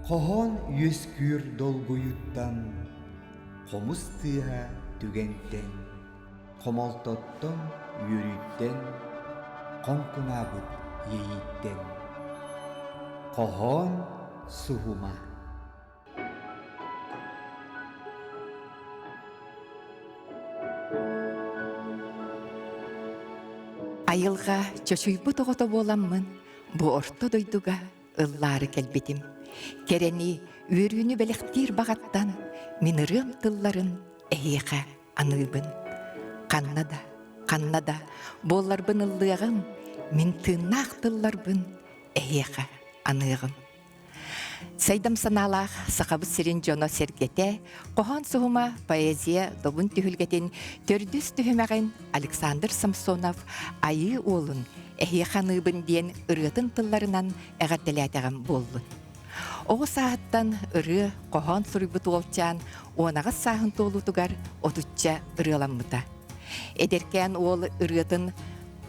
Кохон yüskür dolguyuттан, комуз тыаha түгенттен, комолтоттон юрүйттен, коңкунабыт ейиттен. Кохон суһума. Айылға чөчүйбу тоғото боламмын, бу орто дойдуга ыллары келбетим. Керени үйрүүнү белектир багаттан, мен ырым тылларын эйеқа аныбын. Каннада, болларбын ыллыгым, мен тыыннаах тылларбын эйеқа аныгым. Сайдам саналах сақабы сирин жоно сергете, кохон суһума поэзия добун түһүлгетин төрдүс түһүмәген Александр Самсонов айы олун эйеханыбын диен ырытын тылларынан әгәттеләтәгән боллун. Оғы сааттан ыры кохон суруйбут олчан онагас саахын толутугар отучча ырыламмыта. Эдеркен ол ырытын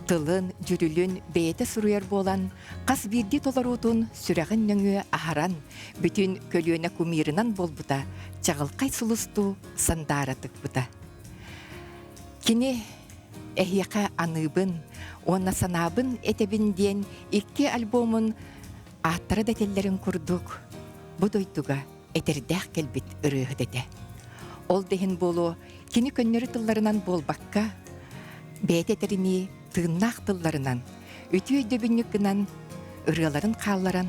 тылын, жүрүлүн, бейте суруяр болан, қас бирди толарутун сүрәғын нөңі ахаран, бүтін көлүөнө кумирынан болбута, чағылқай сулусту сандаратык бута. Кини эхияқа аныбын, онна санабын этебин ден икки альбомын аттары дәтеллерін курдук. Бу дойдуга этердәк келбит ырыгы дете. Ол дехин болу, кини көннөрү тылларынан болбакка, бейте-терини тыыннаах тылларынан, үтү өйдөбүннүккынан, ырыаларын қалларан,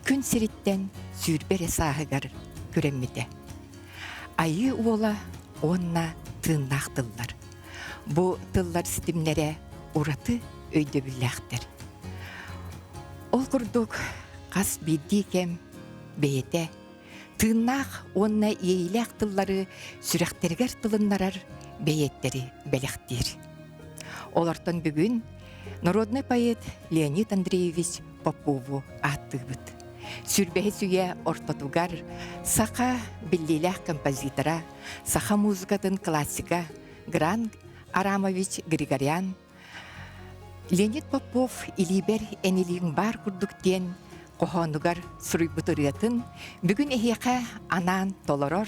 күн сириттен сүүрбере сааһыгар көрөммите. Айы уола онна тыыннаах тыллар. Бу тыллар ситимнере ураты өйдөбүллээхтер. Ол курдук қас бидди кем бейте, тыыннаах онна иейлээх тыллары сүрэхтергер тылыннарар бейеттери белехтир. Олартан бүгін народный поэт Леонид Андреевич Попову аттыбыт. Сүрбәһи сүге ортотугар саха биллилэх композитора, саха музыкатын классика Гран Арамович Григорян, Леонид Попов илибер энилиң бар курдуктен кохонугар суруйбутырыатын бүгін эхеқа анан толорор,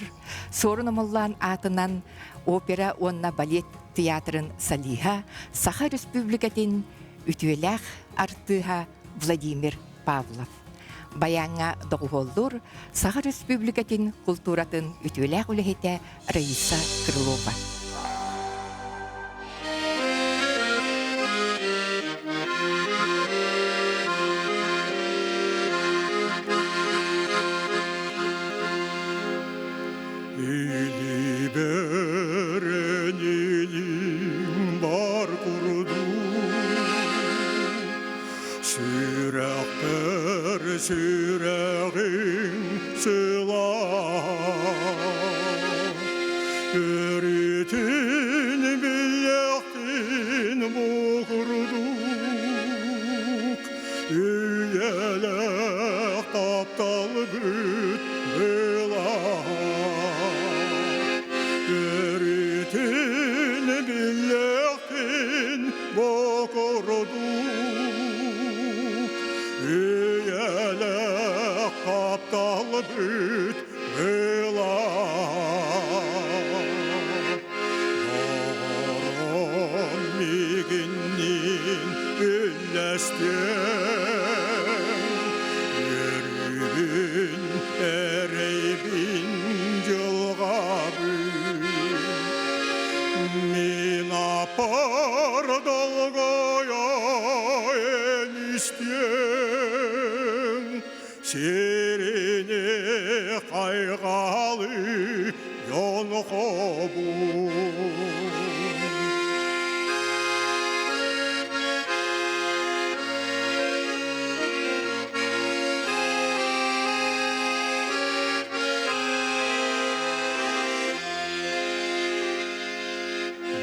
сорын омоллан атынан опера онна балет театрын Салиха, Саха Республикатын үтүелэх артыха Владимир Павлов. Баяңа доғуоллур Саха Республикатын культуратын үтүелэх үлэхете Раиса Крылова. Sürəğin sıla Öğretin bilektin buğurduk Üyelek taptal büt bela Öğretin bilektin buğurduk Kaptal büt bela Doğron miginin üllesten Yürüyün ereybin cılgabı Min apar dalgaya enişten Sirine kaygalı yon kobun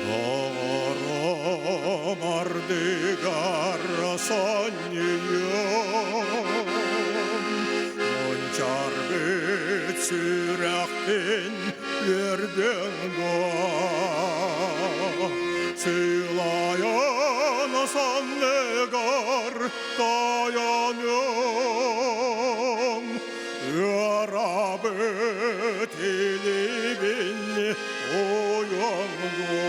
Doğru mardıgar sanıyor Çarbet sürekten yerden doğa Sılayan sanlegar dayanıyorum Yar телебин ояңда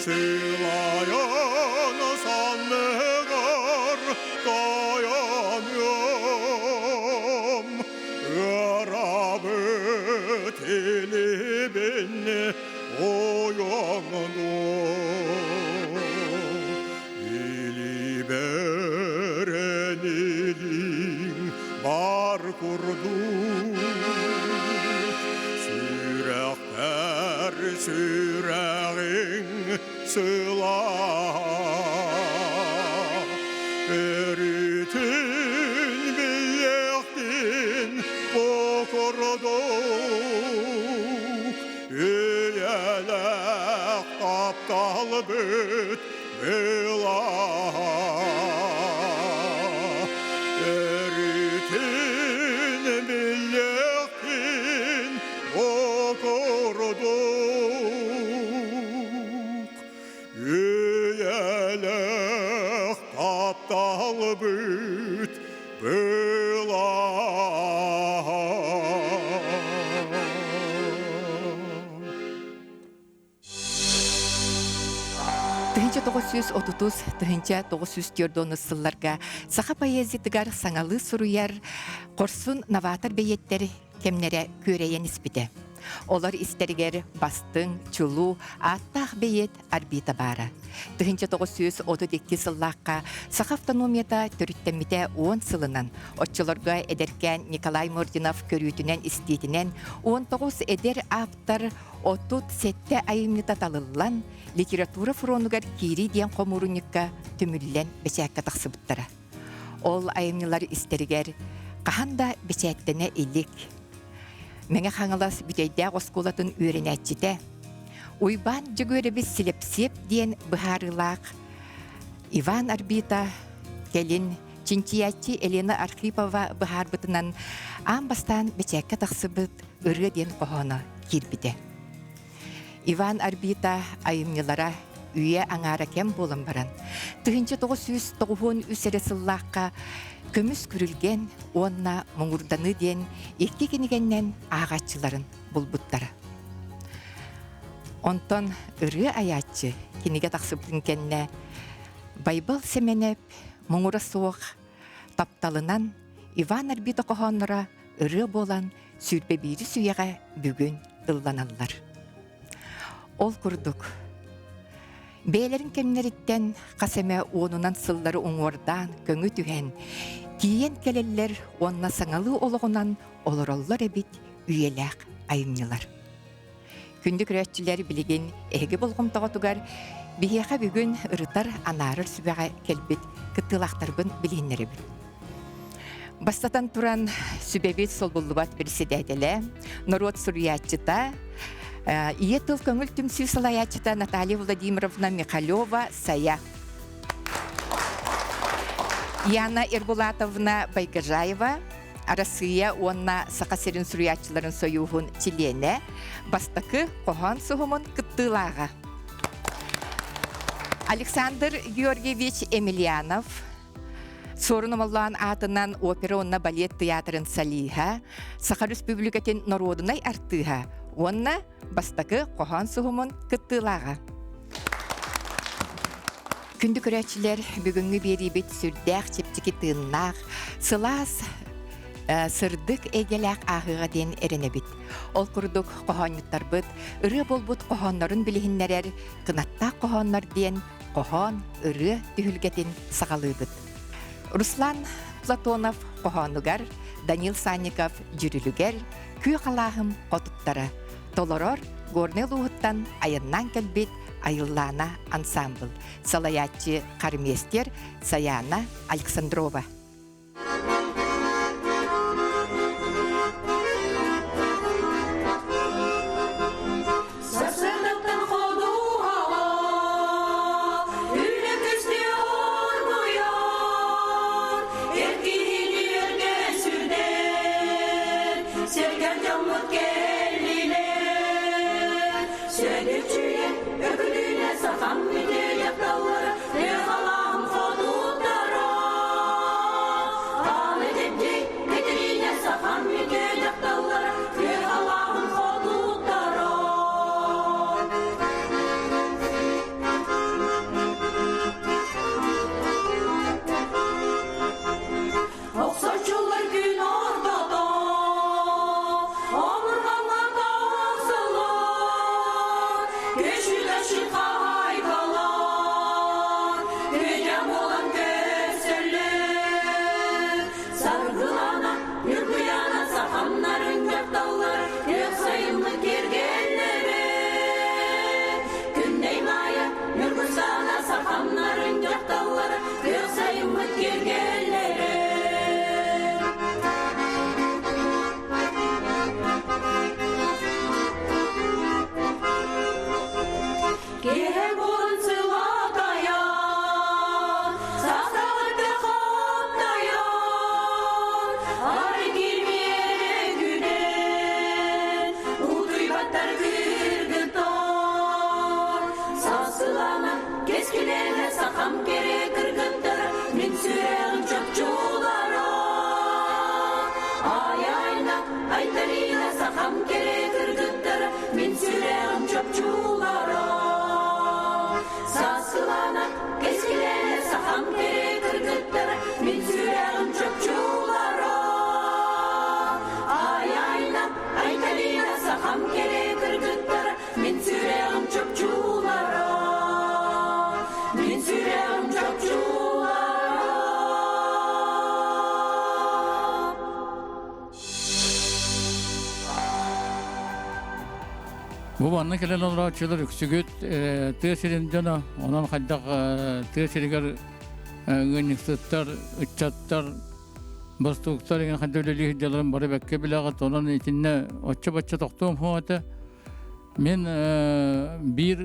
сылайын санныгар таяньым ырабы телебин ояңда бар курдук сүрәктәр сүрәгең сыла өрүтүн бияктин покордук өялак таптал бөт была Талбыт была. Тыгынча 930, тыгынча 904 сылларга саха поэзитыгар саңалы суруяр корсун новатор бейеттери кемнере көрейен испите. Олар истергер бастың, чулу, аттақ бейет арбита бара. Тыгынча 932 сыллаққа саха автономията төрүттемите 10 сылынан, отчыларга эдеркен Николай Мординов көрүтінен истейтінен 19 эдер автор 37 айымныта талылан литература фронугар кири диен комурунникка түмүллен бечәкка тақсыбыттара. Ол айымнылар истергер қаханда бечәктене илик. Меңе хаңалас бүтейдә осколатын үйренәтчите. Уйбан жүгөребіз силепсеп диен быхарылақ. Иван Арбита келин Чинчиятчи Елена Архипова быхарбытынан амбастан бечәккә тақсыбыт ыры диен қоғаны кирбіде. Иван Арбита айымнылара үйе аңара кем болын баран. 1990 үсері сыллаққа көміс күрілген, онна мұңырданы ден екке кенігеннен ағатчыларын бұлбұттары. Онтон ұры аятчы кенеге тақсыптың кенне байбыл семенеп мұңыры соқ тапталынан Иван Арбита қоғанлара ұры болан сүрбе бейді сүйеға бүгін ылланалар. Ол күрдік. Бейлерін кемнеріттен қасеме онынан сыллары оңордан көңі түген, тиен келелер онна саңалы олығынан олыроллар әбіт үйеләк айымнылар. Күндік рәтчілер білеген әге болғым тоғытугар бейеға бүгін ұрытар анарыр сүбәға келбіт кыттылақтарбын білгенлері біл. Бастатан туран сүбәбет сол болуат бірседәделі, народ сұруятчыта, Иетыл көңіл түмсі салаячыта Наталья Владимировна Михалева сая. Яна Ирбулатовна Байгажаева, Арасыя онна сақасерін сұруятчыларын союғын чилене, бастықы қоған сұғымын кыттылаға. Александр Георгиевич Емельянов, Сорынымаллан атынан опера онна балет театрын салиға, Саха Республикатын народынай артыға, онна бастақы қоған сұғымын кыттылаға. Күнді көрәтшілер бүгінгі бері бет сүрдәқ чептікі тыңнақ, сылас сырдық әгеләқ ағыға ден әріне бет. Ол күрдік қоғанлықтар бұд, ұры бол бұд қоғанларын білігінлерер, қынаттақ қоғанлар ден қоған ұры түхілгетін сағалы бұд. Руслан Платонов қоғанлығар, Данил Санников жүрілігер, күй қалағым қотыттары. Толорор горнел уғыттан айыннан кәлбет айыллана ансамбл. Салаятчы қарместер Саяна Александрова. Bu banna kelen olarak çılır yüksügüt tesirin döna onun kadar tesiriger günlük sıttar uçattar bastuktar yani kadar öyle hediyelerim bari bekke bilagat onun içinde açça başça toktuğum huata men bir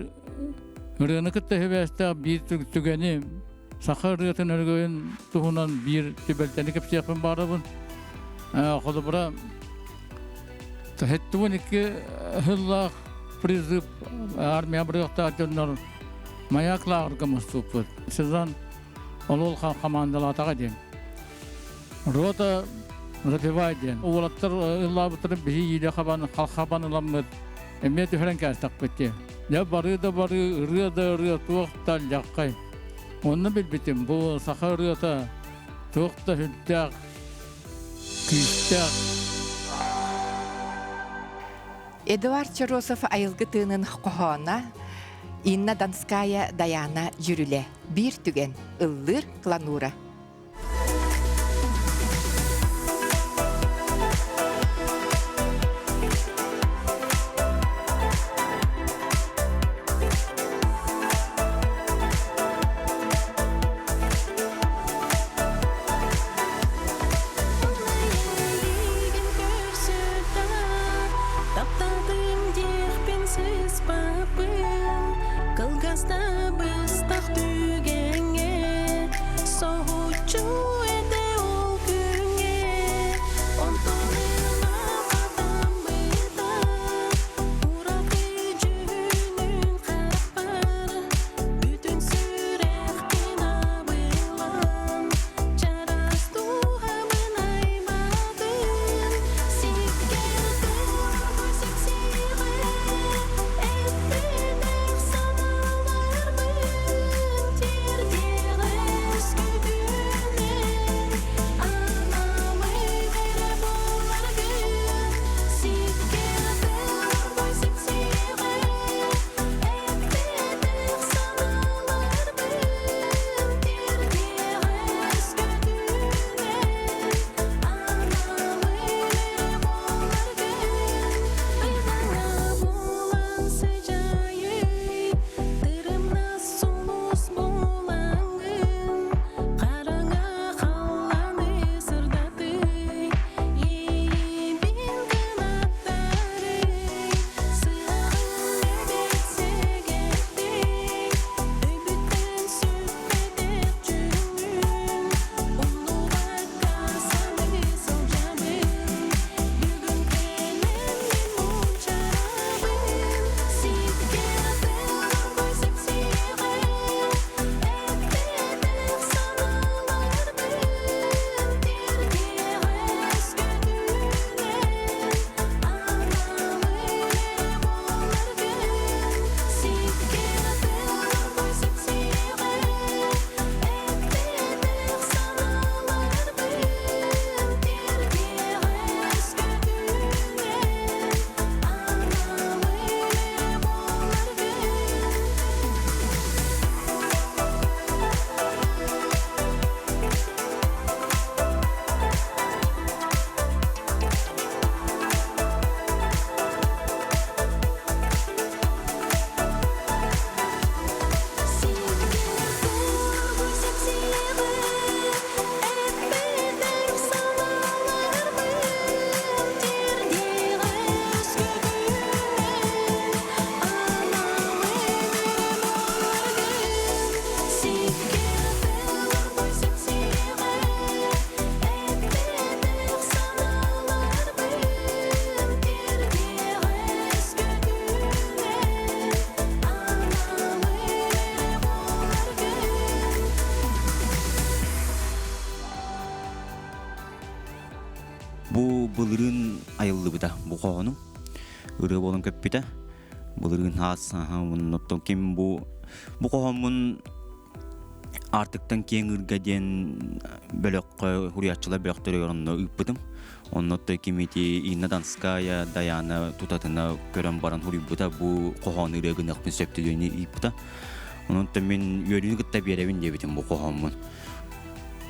rını kıtta heveste bir tügeni sakar rıtın örgün tuhunan bir tübelteni kapsı yapın barabın kodu bura tahettuvun iki hıllah призыв армия бұрықта дөннөр маякла аргамаступпут. Сіздан олол командалатаға ден. Рота запевай ден. Олаттар ылла бұтырып бігі еле қалқабан ыламмыд. Әме түхірен кәстақ бітте. Я бары ыры туақтал жаққай. Оны білбітім. Бұл сақа ырыта туақта хүттәқ, күйістәқ. Эдуард Чаросов айылгы тыынын қоғана Инна Донская Даяна жүріле. Bir түген ыллыр кланура. Kılgazda bыстaq tügenge soğuk былырын айыллыбыта бу коонум. Ыры болон көппүтэ. Былырын хас оттон ким бу коомун артыктан кең ыргаден бөлөккө хуриятчылар бөлөктөр орунно ыппытым. Оннотто кимити Инна Донская Даяна тутатына көрөн баран хурибута бу коон ырыгын акпын сөптүлүнү ыппыта. Оннотто мен үйөрүнү кытта беребин дебитим бу коомун.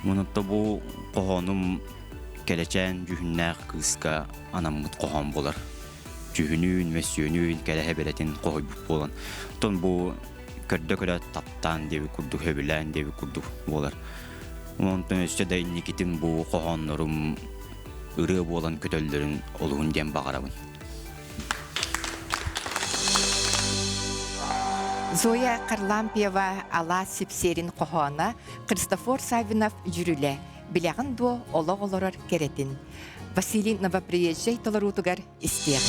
Оннотто бу коонум келечен жүхүннәк кыска анаммыт коон болар. Жүхүнүн өссүнүн келеhe беретин койбуп болан. Тон бу көрдө таптан деби курдук хөбүлән деби курдук болар. Онтон өстө да никитим бу кооннорум ыры болан көтөллөрүн олуун дем багарабын. Зоя Карлампиева ала сипсерин кохона Христофор Савинов жүрүле. Билягын дуо олорор керетин. Василий Новоприезжий толорутугар истер.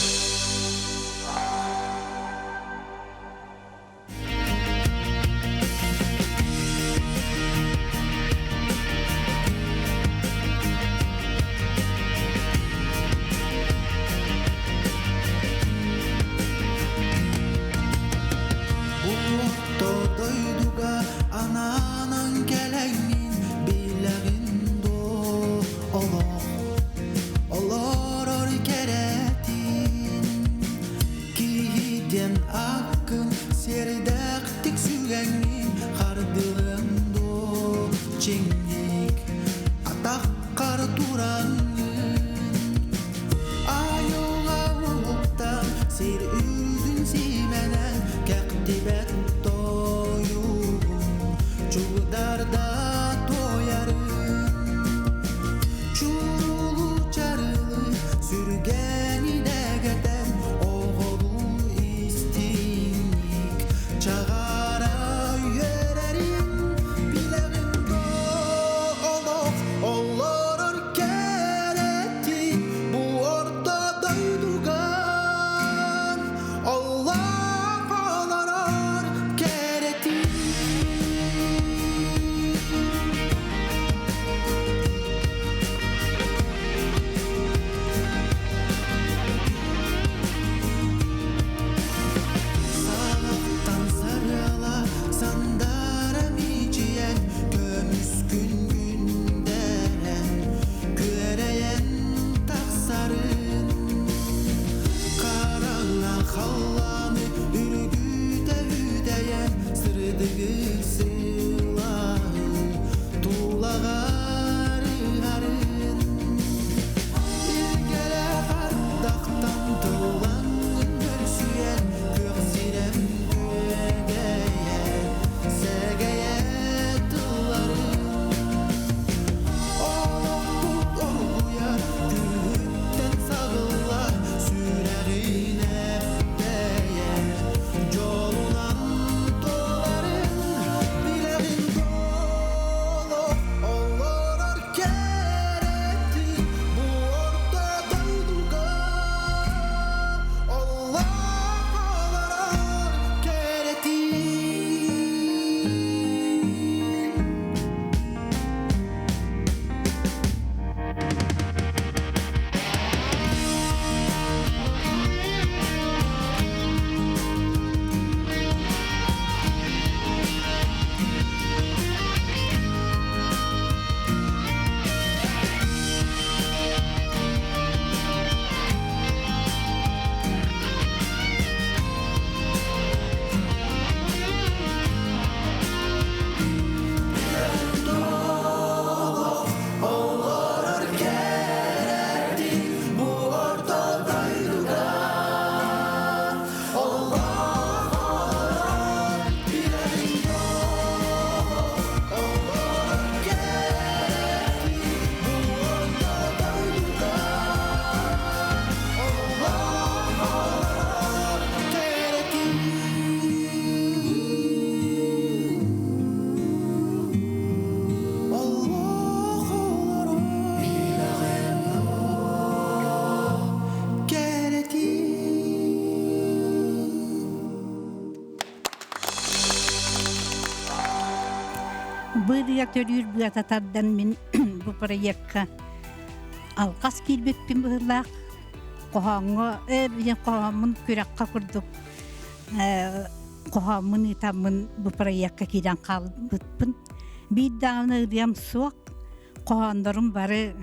Bu reaktörür bu atatардан мен bu proyektка алқас килбеппин быһылаах кохаңга билен кохамын күрәккә курдук кохамын итамын бу проектка кирән калбытпын бир дагы диям суак кохандарым бары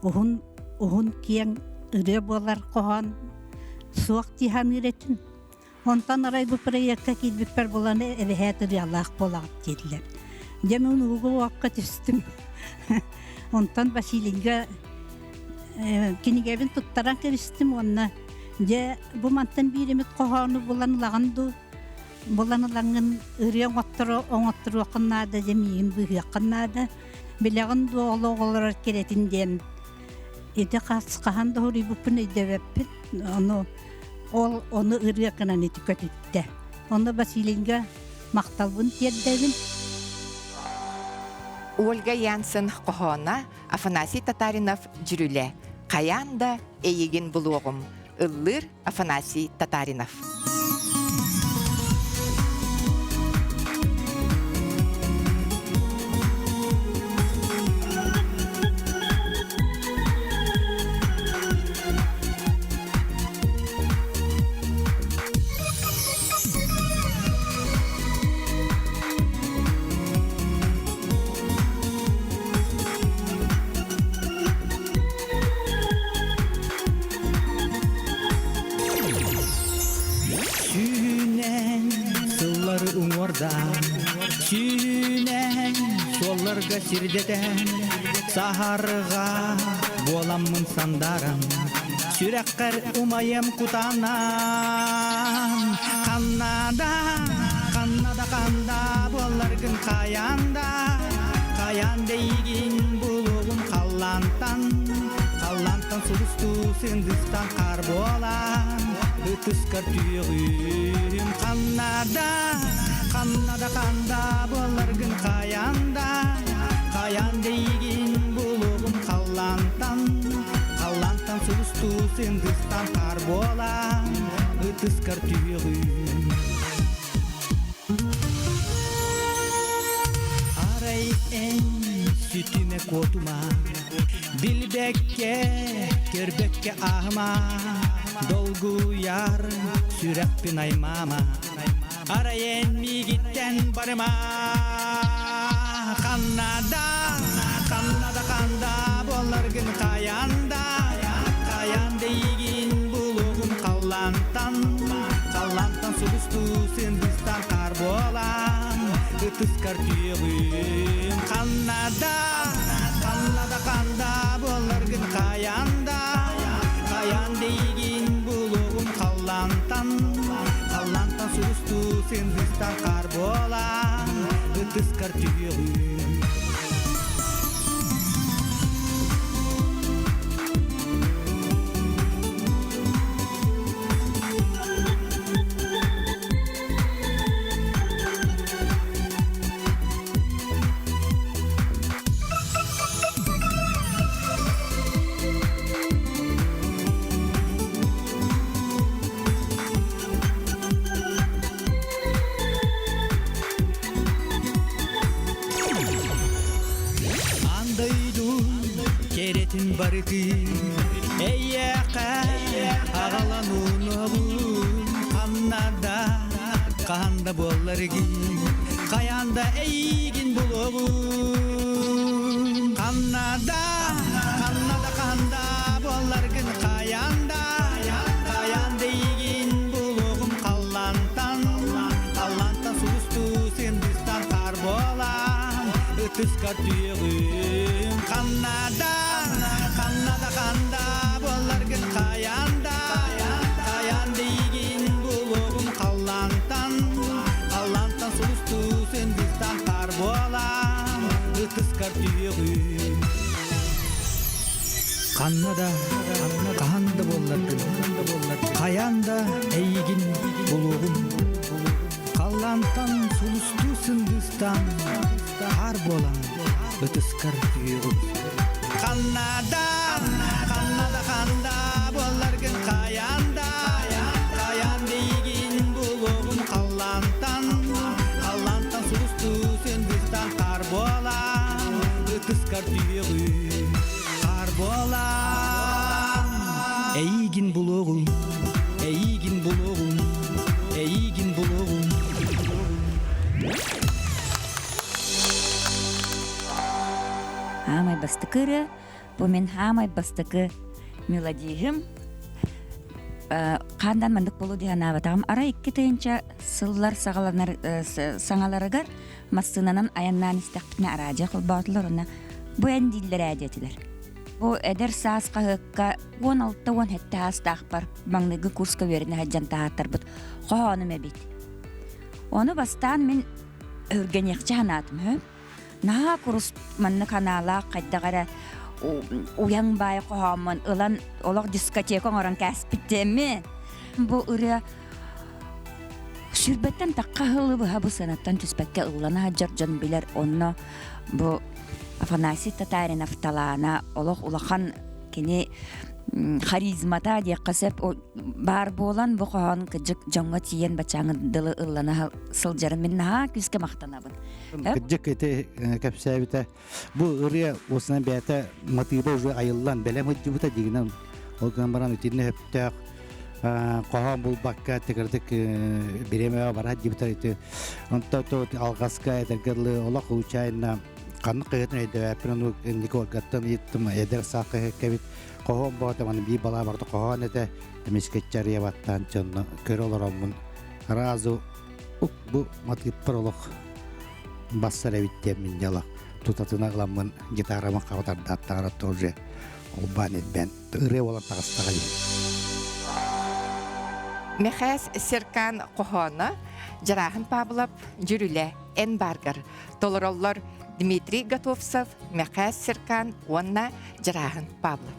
ухун киен ыре болар кохан суак тихан иретин онтан арай бу проектка килбеппер боланы эбехәтер Аллах болат дилер Демин угу вакка түстүм. Онтан Василийга кинигебин туттаран кебистим онна. Же бу мантан биремет коханы буланылаганду. Буланылаган ырыян оңоттыру акыннада жемиин быгы акыннада. Билегин дуологолор керетин ден. Эде каскахан да хори бупун эдебеппит. Оны ырыякынан этикетитте. Онда Василийга макталбын тиеддегин. Ольга Янсен кохона Афанасий Татаринов жүрүле. Каянда эйеген булугум. Ыллыр Афанасий Татаринов. Сүйнен солларға сирдетен сахарға боламын сандарым сүрәккәр умайым кутанан Канада боларгын каянда егин булугум қаллантан сулусту сындыстан кар болам Өтіскар түйігім Канада боларгын каянда егин булугум қаллантан сулусту сындыстан кар болам Өтіскар түйігім Арай sütüme kotuma Dilbekke, körbekke ahma Dolgu yar, sürekpin aymama Arayen mi gitten barıma Kanada Bollargın kayanda Yigin bulugum kallantan sulustu sindistan karbolan Ötüskar tüyüğüm Kanada bollargın kayanda Yigin bulugum kallantan sulustu sindistan karbolan Ötüskar tüyüğüm Keretin barıtı Eyyaka Ağalanun oğun Kanda bollargı Kayanda eygin buluğun Kanda bollargın kayanda eygin buluğun Kallantan sulustu sindistan karbolan Ötüskar tüyüğüm Kanada bollargın kayanda ygin buluğum kallantan sulustu sindistan karbolan Ötüskar tüyüğüm Kanada bollargın kayanda ygin buluğum kallantan sulustu sindistan karbolan Ötüskar tüyüğüm Kanada bollargın kayanda ygin buluğum kallantan sulustu sindistan karbolan Ötüskar tüyüğüm karbolan бастыкыры, бу мен хамай бастыкы мелодиям. Кандан мандык болу деген абатам. Ара 2 тыйынча сыллар саңаларыгар массынанан аяннан истәкпне аража кылбатлар уна. Бу эндиллер әдетилер. Бу эдер сааска хыкка 16-17 астак бар. Маңныгы курска берине хаҗан тааттар бут. Коону мебит. Оны бастан мен өргенекче ханатым. На курс манны канала кайдагара уяң бай коомон ылан олог дискотека оран каспиттеми. Бу үрө сүрбеттен такка хылы бу санаттан түспекке ылана жаржан билер онно бу Афанасий Татаринов талана олог улахан кини харизмата дия касеп бар болан бу коон кыжык жаңга тиен бачаңы дылы ылана сылжары мен на күскө мактанабын. Кыжык эте капсабита бу ырыя осынан бәта мотивы уже айыллан белем хыжыбыта дигенен ол камбаран үтине хөптөк коон бул бакка тегердик береме бар хыжыбыта эте онто то алгаска этергелы олох учайна канык кыйтын эдәпрен никол гаттан иттим эдер сакы кебит коон ботаман би бала барды коон эте мискетчар ябаттан чонно көрөлөрөмүн разу бу мотив пролог бассара биттем мен жала тутатына кыламын гитарама кабатардаттара тоже улбанет бен ыры болот тагыстага Мехас Серкан Кохона, Жарахын Павлов, Жүрүле, Энбаргар, Толороллор Дмитрий Готовцев, Мехас Серкан, Онна, Жарахын Павлов.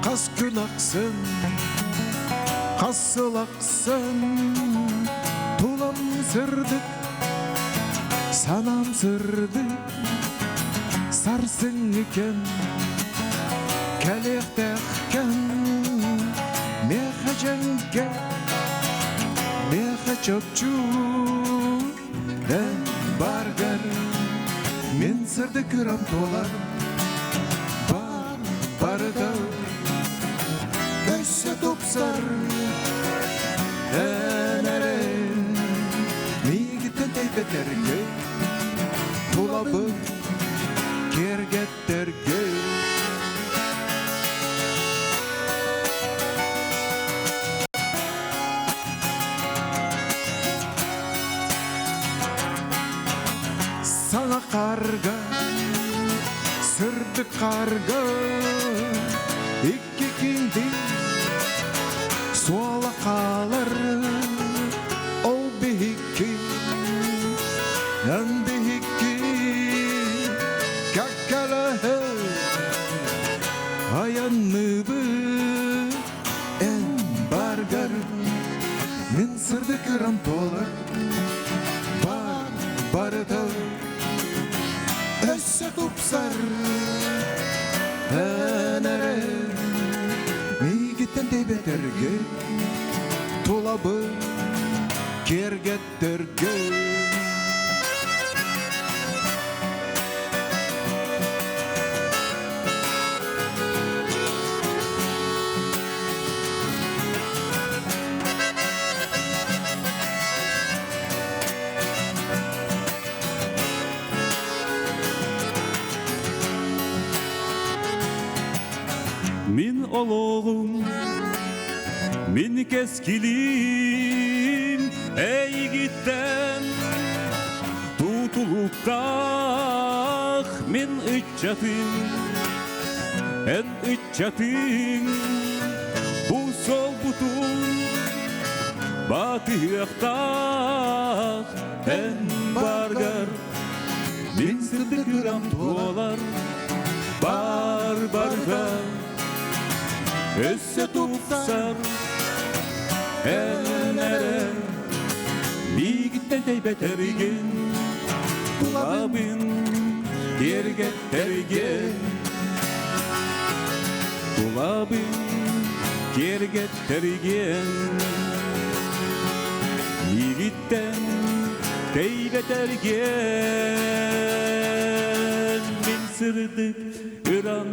Kas külaksın, kasılaksın, tulam sırdık, sanam sırdık, sarsın iken, kelektekken, mehe cenge, mehe çöpçü, en bargar, men sırdık ram dolar, barda. Össe topsar enere mi gitten teybeterge dolabı kergetterge sana karga sırdı karga iki kindi Suala kalır o bihiki Yan bihiki Kakalahe Ayanı bu En bargar Min sırdı kıram dolar Barda Össe tupsar Enere Mi gitten de beterge Dolabı kergetterge Min oloğum, min keskilim, ey gitten tutuluktak min iççatin, en iççatin, bu sol butun, batıyaktak, en bargar, min sırdıkıram dolar, bargar. Össe tupsar enere mi gitten teybetergen Tulabin kergettergen Tulabin kergettergen Mi биттен тейбетерген мен сырдык ыран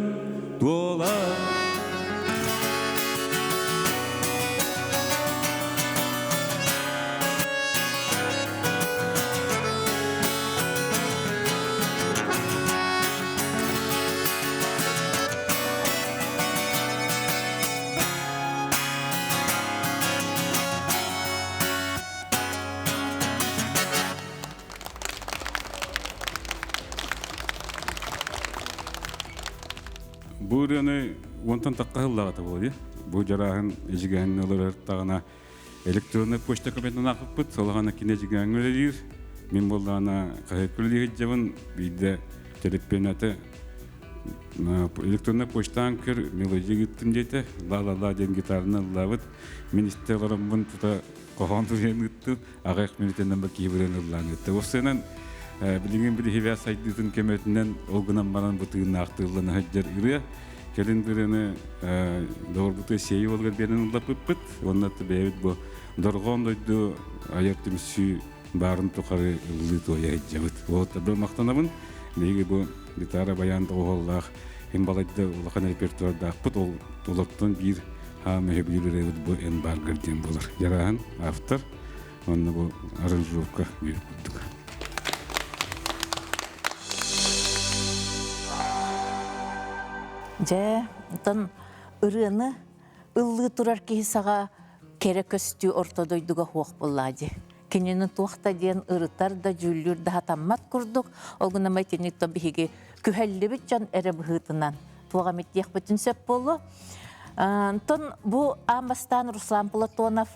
туола Бу раны онтан таққаллағаты болды. Бу жарағын ежігәнін олар тағына электронный почта көметін ақып бұд, солағана кине жігән өлелер. Мен болдағына қағет көлі жабын, бейді телеппенаты электронный почтаан көр мелодия гіттім дейті. Ла-ла-ла ден гитарны лавыд. Министрларым бұн тұта қоғанды жен гітті, ағайық минутенен бір кейбірен ұрлан гітті. Осынан билingen bir hivya saytının kemetinden olgunan baran bıtığının arttığılığına haccar ürüye. Kelindiriğini doğru bıtığı şeyi olgar benin ula pıt. Ondan da beyvit bu dorgon doydu ayartım sü barın tukarı ıllı toya haccavıt. O tabi maqtanabın. Neygi bu gitara bayanda oğullağ hem balayda ulaqan repertuarda akpıt olaptan bir hamı hebilirevit bu en bargardien bulur. Yarağın автор. Onunla bu aranjировка bir bulduk. Же, тон ырыны ыллы турар кисага керек көстү ортодойдуга хуак боллади. Кененин туакта ден ырытар да жүллүр да хатаммат курдук. Олгуна майтенит то биге күхеллебит жан эре быхытынан. Туага меттиек бүтүн сөп болу. Тон бу Амбастан Руслан Платонов,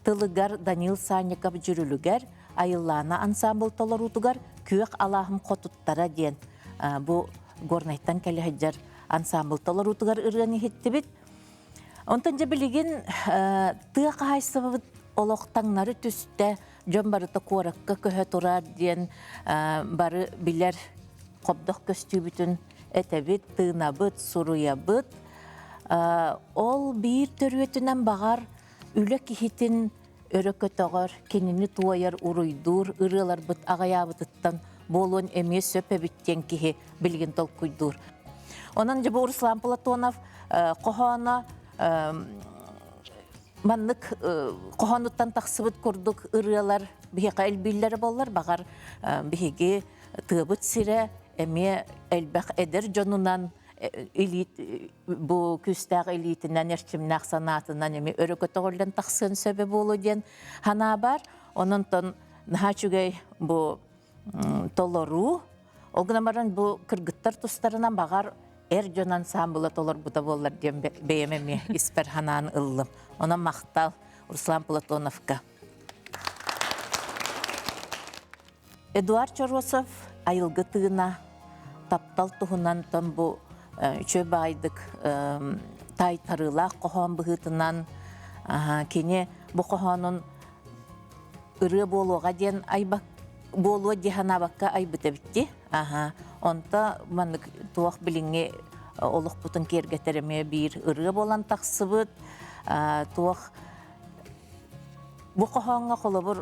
Тылыгар Данил Санников жүрүлүгер, айыллана ансамбл толорутугар күөк алахым котуттара ден. Бу горнайттан келе хаджар ансамбл толорутугар ырганы хеттебит. Онтан же билеген тыак хайсыбыт олоқтаңнары түстә жон барыта коракка көһө турар ден бары билер кобдох көстүбүтүн этебит, тыынабыт, суруябыт. Ол бир төрүөтүнөн багар үлө кихитин өрөкөтөгөр кенини туаяр уруйдур, ырылар быт агаябытыттан болон эме сөпөбүттен кихи билген толкуйдур. Онан же Руслан Платонов кохона маннык кохонуттан таксыбыт курдук ырылар бихека элбиллери боллар багар бихеге тыбыт сире эме элбах эдер жонунан элит бу күстәк элитинен эрчимнак санатынан эме өрөкөтөгөлдөн таксын сөбө болу ден хана бар. Онунтон нахачугай бу толору огнамаран бу кыргыттар тустарынан багар эр жонан самбыла толор бута боллар ден бейемеме испер ханан ыллым. Ona maqtal Ruslan Platonovka. Eduard Chorosov ayılgı tığına taptal tuğunan ton bu çöbe aydık tay tarıla qoğan bıhıtınan kene bu qoğanın ırı boluğa den aybak boluğa dehana bakka aybıta bitti. Onta manık tuğaq bilinge oluq butun kergetereme bir ırı bolan taqsıbıt. Tuğ bu qoğanğa qolabur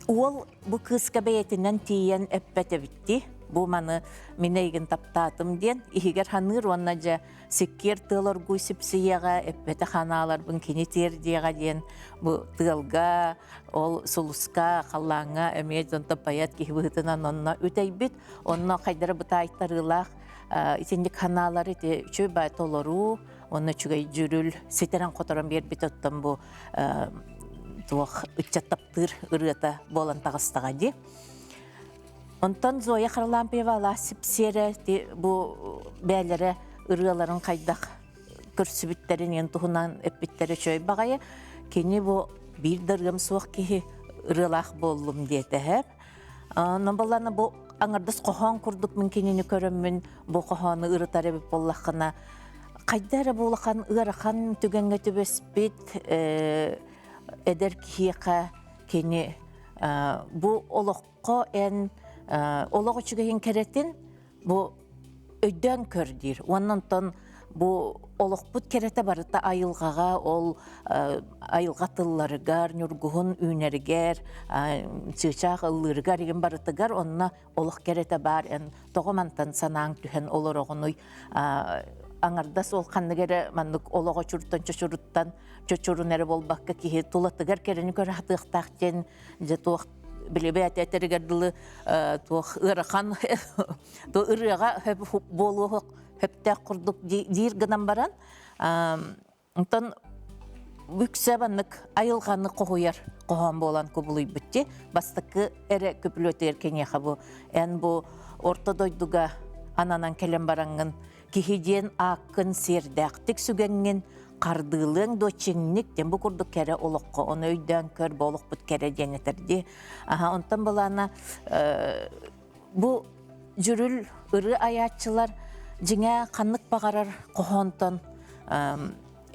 ol bu kıska beyetinden tiyen eppete bitti. Bu manı mineygen taptatım den. İhiger hanır onnaca sikker tığlar guysipsiyaga eppete hanalar bun kiniter diyaga den. Bu tığılga, ol suluska, qallanga, emeyden tapayat kihbıhıtınan onna öteybit. Onna qaydara buta ayttarılaq. İçindik hanaları çöbay toloru, onu çögay jürül, siteren kotoran bir bitottan bu tuğ ıçattaptır ırıta bolan tağıstağa di. Ondan Zoya Karalampieva lasip sere bu beylere ırıların kaydak kürsübitlerin yantuğundan epbitleri çöy bağaya. Keni bu bir dırgım soğuk ki ırılaq bollum diyete hep. Nambalana bu Angardas qoğan kurduk mümkününü körümmün bu qoğanı ırıtar ebip bollaqına. Qaydara bolaqan ıraqan tügenge tübespit eder kihiqa keni bu oloqqa en oloq üçügeyin keretin bu ödden kördir. Ondan bu олықпыт керете барыта айылғаға, ол айылға тылларыгар, нүргуғын үйнерігер, чычақ ыллырыгар еген барытыгар, онына олық керете бар, тоғымантан санаң түхен олар оғыной аңардас ол қанныгері мандық олығы чұрттан чөчүрттан чөчүрін әрі болбаққа кейі тулатыгар керені көр атықтақтен же туақ білебе әтетергерділі туақ ырықан ырыға болуы хөптәк құрдық дейір гынан баран. Онтан бүксе баннык айылғаны қоғыяр қоған болан көбілүй бүтте. Бастықы әрі көпілөті еркенеға бұ. Ән бұ ортодойдуға ананан келен бараңын кихиден ақын сердәқтік сүгенген қардылың дочеңнік ден бұ күрдік кәрі олыққа. Оны өйден көр болық бұт кәрі денетерді. Онтан болана бұ жүріл ұры аятчылар жіңе қанлық бағарар қоғантан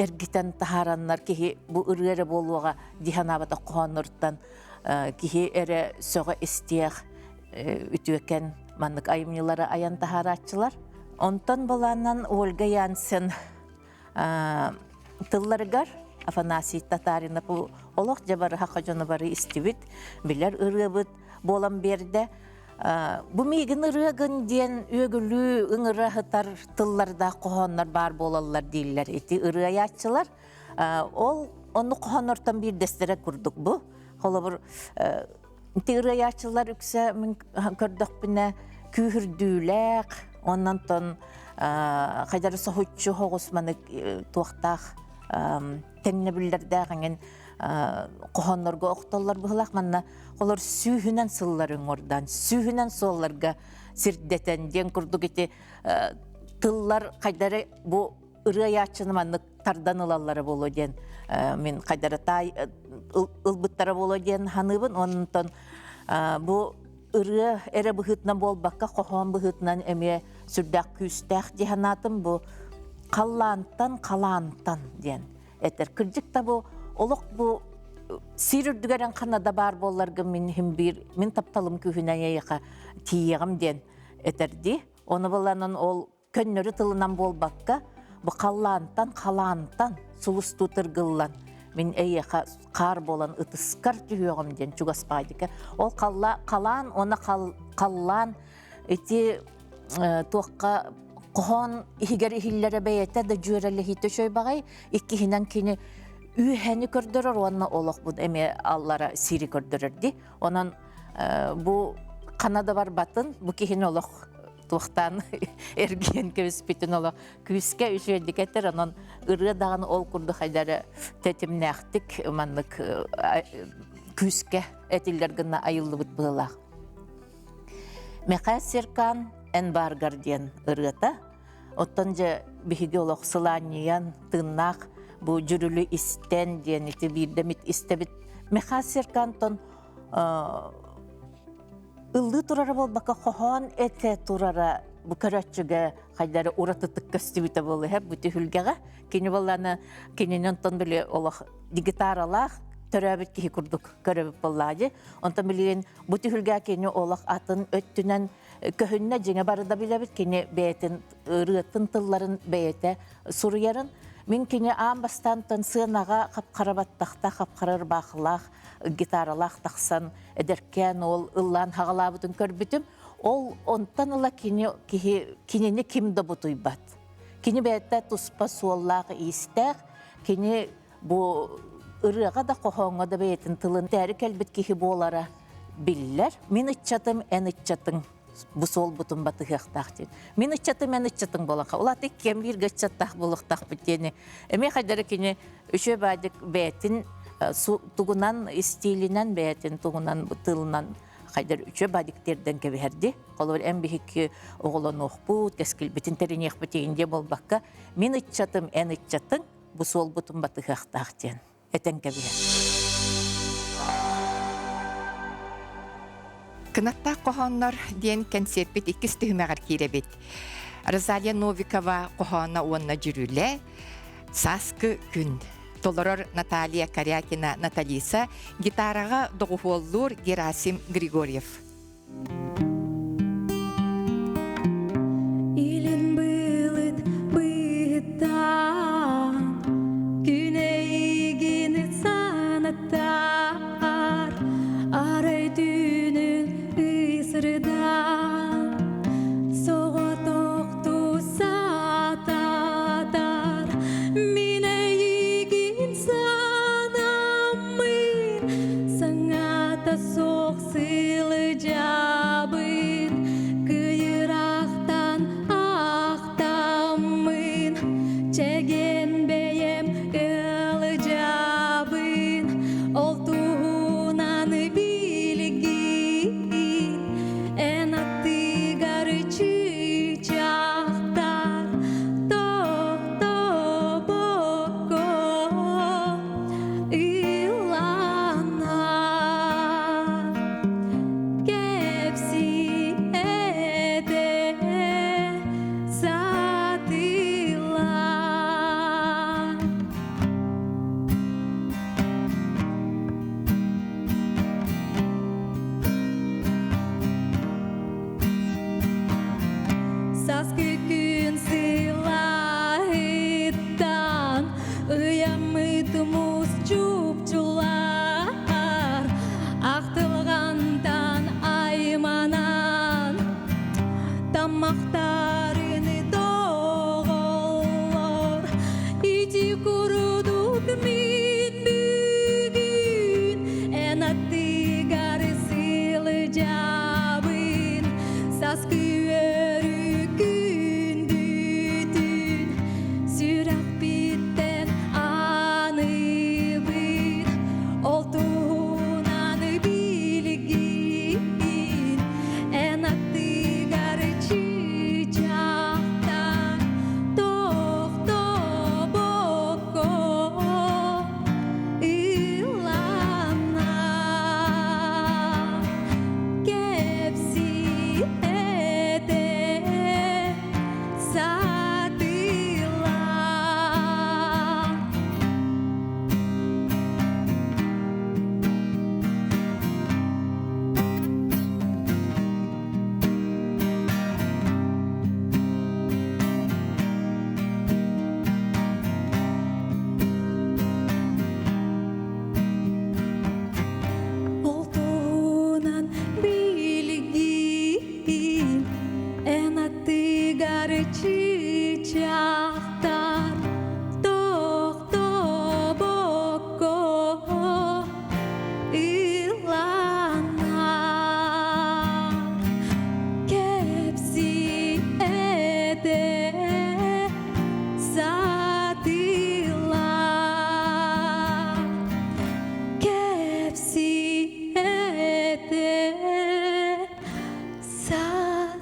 әргітен тахараннар кихи бұ ұры болуға диханабата қоғанырттан кихи әрі соға істеяқ үтіөкен мандық айымнылары аян тахаратчылар. Онтан боланан Ольга Янсен тылларыгар Афанасий Татарина бұл олық жабары хақы жоны бары істебіт, білер ұры бұд болан берді. Бұ мейгін ұрығын ден өгілі ұңыры ғытар тылларда қоғанлар бар болалар дейлер. Эти ұры аятчылар, оны қоған ортан бір дестері күрдік бұ. Қолы бір ұры аятчылар үксе көрдік біні күйірділік, оннан тон қайдары соғытшы хоғысманы туақтақ тәніне білдердіғінен қоғанларға оқталар бұғылақ манна олар сүйінен сылларын ордан, сүйінен солларға сірдетен ден күрдік еті тыллар қайдары бұ ұры аятшыны манны тардан ылалары болу ден мен қайдары тай ұлбыттары болу ден ханыбын оннан бұ ұры әрі бұғытынан болбаққа қоған бұғытынан әме сүрдәк күстәк деханатым бұ қалантан ден. Әтір күрдікта бұ олық бұ сирүрдігерен қанада бар боларғы мен тапталым күйінен аяға тиеғім ден әтірді. Оны боланын ол көннөрі тылынан болбаққа бұ қалантан сұлыс тұтырғылан. Мен әйеға қар болан ұтыскар түйеғім ден жүгаспайдыға. Ол қалан, оны қалан әте тоққа қоған егер ихиллері бәйетті де жүрелі хейті шөй бағай, еккігінен кені үйәні көрдірір, оны олық бұд әме аллара сири көрдірірді. Онан бұл қанада бар батын, бұл кейін олық туқтан әрген көз бітін олық көзге үшедік әтір, онан ұры дағын ол күрді қайдары тәтімнәқтік манлық көзге әтілдергіна айылы бұд бұлақ. Меқа Серкан ән баргар ден ұрыта. Оттан жа бігі олық сыланиян тыннақ бұ жүрілі істен ден еті бірдемет істебіт. Меқа Серкантон ылды турара болбақа қоған әте турара бұ көрәтшіге қайдары ұратытық көстібіті болы әп бұты хүлгеға. Кені боланы кенінен тон біле олық дигитаралақ төрәбіт кейі күрдік көрәбіт болады. Онтан білген бұты хүлге кені олық атын өттінен көхінне жеңе барыда білебіт кені бәйтін ұрытын тылларын бәйті сұруярын. Мен кені амбастан тон сынаға қапқарабаттақта қапқарар бақылақ, гитаралақ тақсан әдеркен ол ұллан хағалабытын көрбітім. Ол онтан ұла кенені кімді бұтуй бат. Кені бәйтті тұспа суоллағы истәқ, кені бұл ұрыға да қоғанға да бәйтін тылын тәрі кәлбіт кейі болара білілер. Мен үтчатым, ән үтчатың bu sol butun batı hıqtaqtın. Men iççatın bolaqqa. Ola tek kem bir gıççattaq boluqtaq biteni. Eme qaydara kini üçe badik beytin tuğunan istilinan beytin tuğunan tılından qaydar üçe badikterden keberdi. Qolor en bihik oğlan oqbut keskil bitin terineq bitinde bolbaqqa. Men iççatım en iççatın bu sol butun batı hıqtaqtın. Eten keber. Кынатта қоғаннар ден концертбет иккіс түхімәғар керебет. Розалия Новикова қоғанна уанна жүрілі. Саскы күн. Толорор Наталья Корякина Наталиса, гитараға доғуоллур Герасим Григорьев. Илин былыт быта Saskykyn silahittan, ıyamıtımız çupçular, ahtılgandan aymanan, tamaktarını doğulur, iti kuruduk min bugün, enatti garisilı cabın, saskıyörü gündütün, sürak bitten anı bir, oltuğunanı bilgin, enatti garıcı çağda, tohto boko ilana, kepsi ede satıla. Oltuğunan bilgin, enatti garıcı çağdan, tohto boko ilana, kepsi ede satıla, kepsi ede satıla.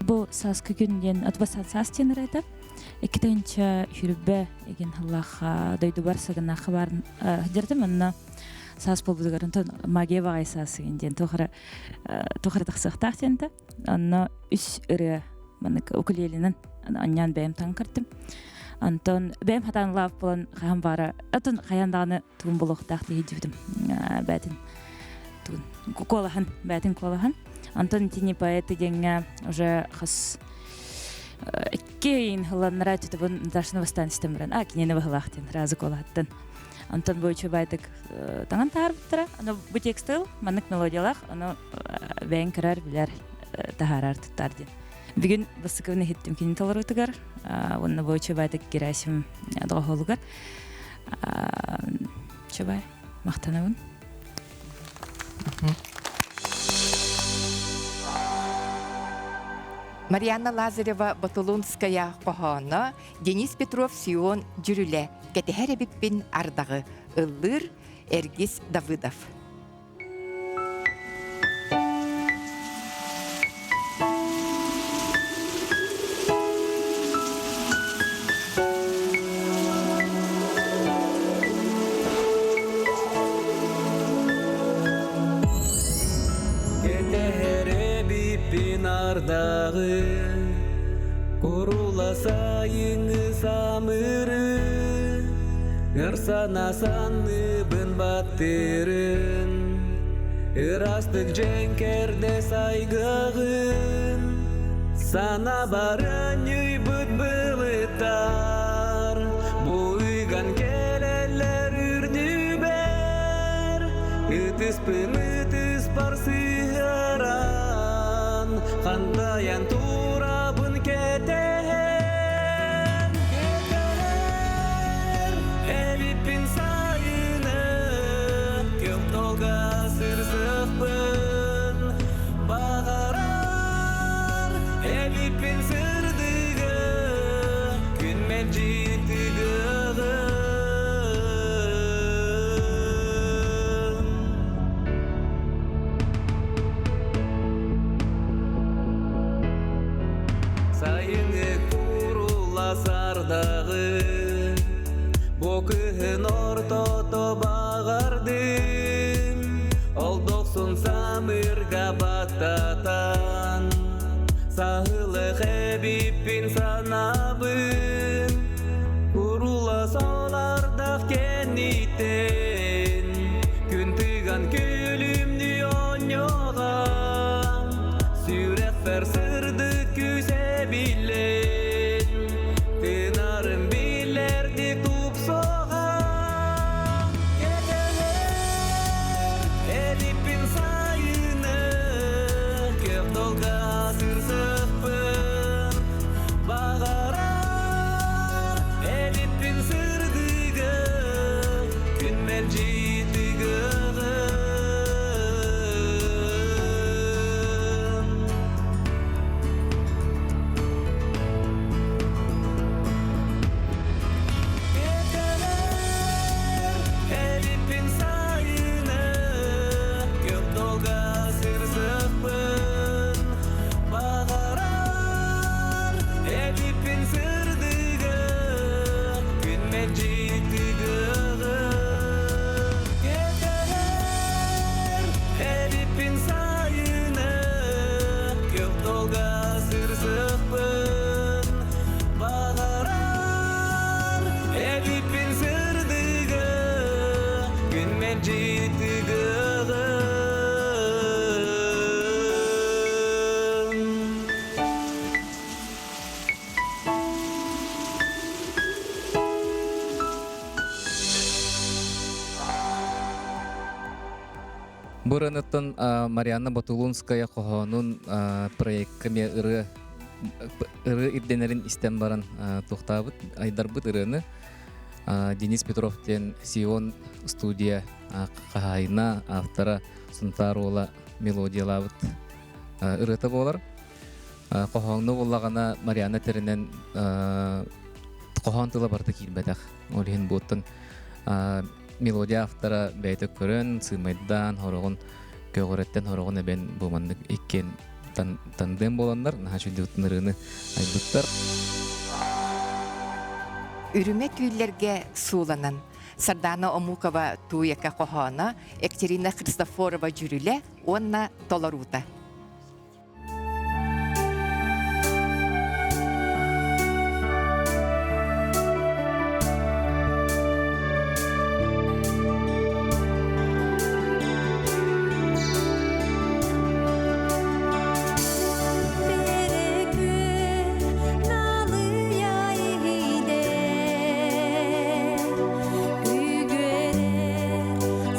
Bu saskı günden atbasan sas tenirayda. İkitinci hürbe egen Allah'a duydu barsagına xabarın hıdırdım anna sas bulbuduğun ton magiye vay sası günden tohara taqsıqtaq tende. Anna üç ırı manik ukulelinin anyan beyim tankırdım. Anton beyim hatan laf bulan xaham bara atın xayandağını tuğun buluqtaq deyidivdim. Bәтін tuğun kolahan, bәтін kolahan. Антон тини поэты деньга уже хас кейн хланрат это бун дашного станистемрен кинене вахлахтен разы колаттан. Антон бойчу байтык таңан тарбыттыра, аны бу текстил, манык мелодиялах, аны бәйін кірар білер тахарар тұттарден. Бүгін басықывыны хеттім кені талар өтігар, оны бойчу байтык керасим доғолугар. Чубай, мақтанауын. Марьяна Лазарева Батулунская қоғаны, Денис Петров Сион жүрілі, кәтіхәрі біппін ардағы, ұллыр Эргис Давыдов. Ardağı kurula yıngı samırı Ersana sanı ben battırın Erastık cenkerde saygağın Sana barın yübüt bılıtar Bu uygan keleller ürdüber Itis pımıtis parsıharan Kandayan turabın ketehen Elipin sayını Kök tolga sırsıqpın Bağarar Elipin sırdığı Gün mecittiği sardağı Bokıhın ortoto bağardım Oldoksun samırga battatan Sahılı hebibin sanabın Kurula solardaq keniten Gün Elipin sayını Gök dolga sırsıkpın Bağarar Elipin sırdıgı Günmen jittigı Keteler Elipin sayını Gök dolga sırsıkpın Bağarar Elipin sırdıgı Günmen jittigı Буранытын Марианна Батулунская кохонун проектке ыры ирденерин истен баран тухтабыт айдарбыт ырыны Денис Петровтен Сион студия кахайна автора Сунтарола мелодиялабыт ырыты болар. Кохонну боллагана Марианна теринен кохон тыла барты килбетак. Олин буттын мелодия автора бәйтік көрін, сымайдан, хорогын, көгіреттен хорогын әбен бұмандық еккен тандем боландар, наға жүлді ұтынырыны айдыктар. Үріме түйілерге сууланан. Сардана Омукова туяка қохана, Екатерина Христофорова жүріле, онна толарута.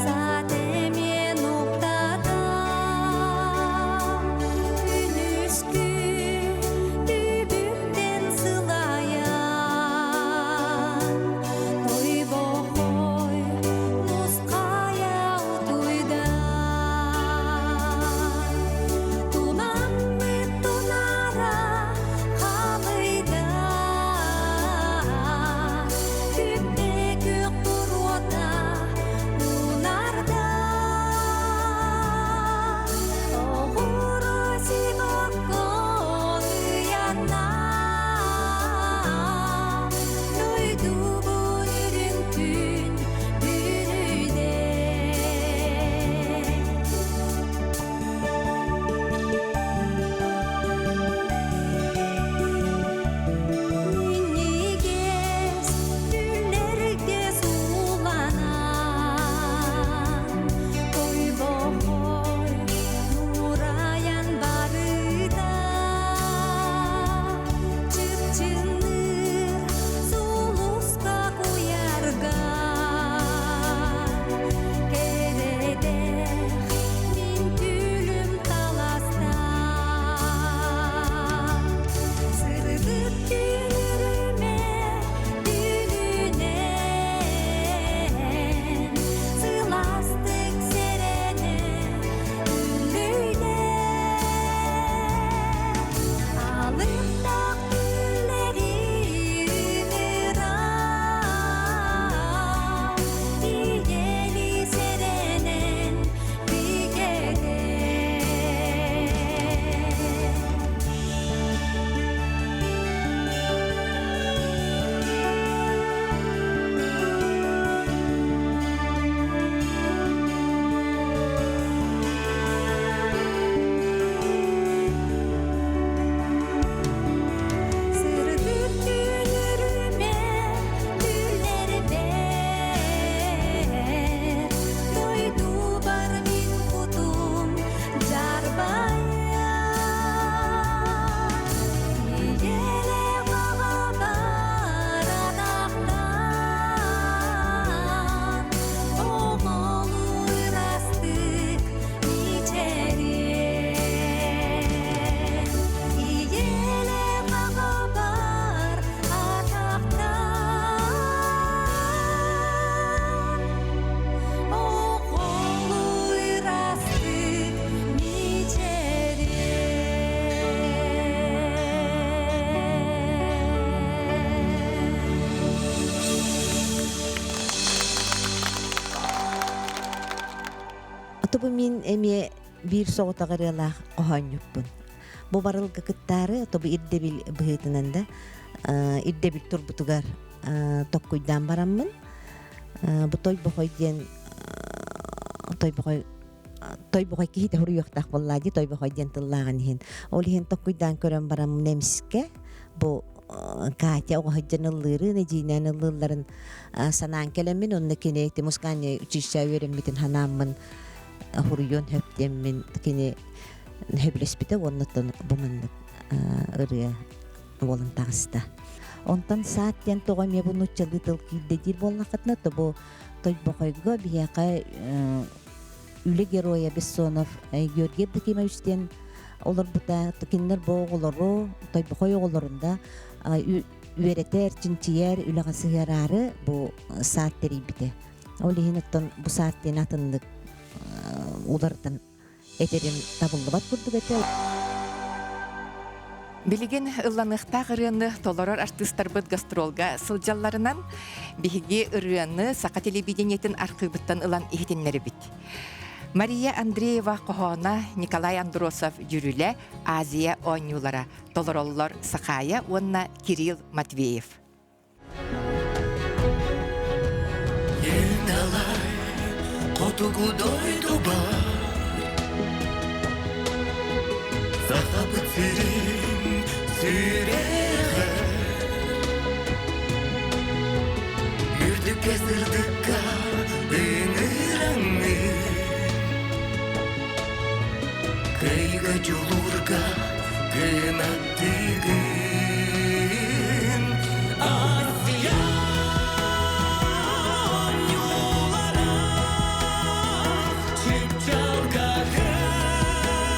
Сатеме ноктата Атыбы мин эме бир соғытағырыла қоханюппын. Бу барылғы кыттары атыбы ирдебил быһытынан да ирдебил турбутугар токкуйдан бараммын. Бу той бохойден той бохой кихите хуруяқтақ боллади той бохойден тыллаган хин. Ол хин токкуйдан көрөн барам немиске. Бу Катя оғыджаныллары, нежинанылларын санаан келеммин, онны кене Тимускане училища вереммитин ханаммын хуруйон хөптеммин кене хөблеспите, оннытын буманнык ырыя болын тағыста. Онтан сааттен тоғаме бұны чылы тылкилде дир болнақытны, бу той бохойго бияқа үлі героя Бессонов Георгий Евдокимовичтен олар бұта тікіндер боғылыру, той бохой оғылырында үйеретер, чинчияр, үліғасығарары бұл сааттері біте. Ол ехін ұттан бұл сааттен атындық олардан етерін табылды бат күрдік әті. Билигин ылланыхта ырыаны толорор артисттар быт гастролга сылжалларынан биһиги ырыаны сака телевидениятын аркыбыттан ылан ихтеннери бит. Мария Андреева кохона Николай Андросов жүрүле Азия ойнулара толороллор Сакая онна Кирилл Матвеев. Елдалай котугу дойду бар Сахабы цирин сүреге Үрдікке сырдыққа ыңыраңы Кайга жулурга кынаттыгын Азия ойнулара чыпчалга кайга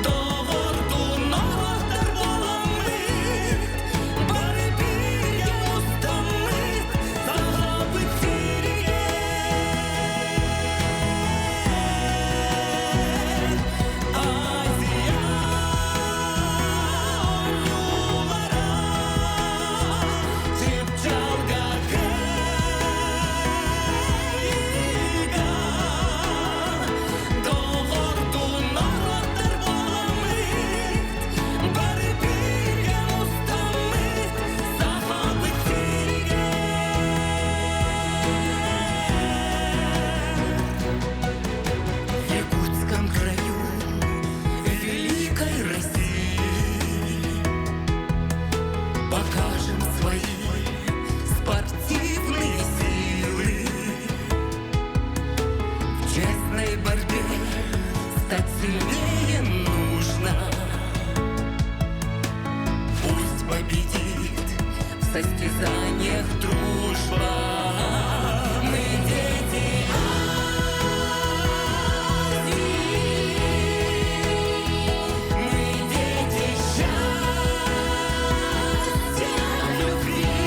Doğurdun ağlar bolamık Bari birge ustamık Sahabı tirge состязаниях дружба. Мы дети Азии, мы дети счастья, любви,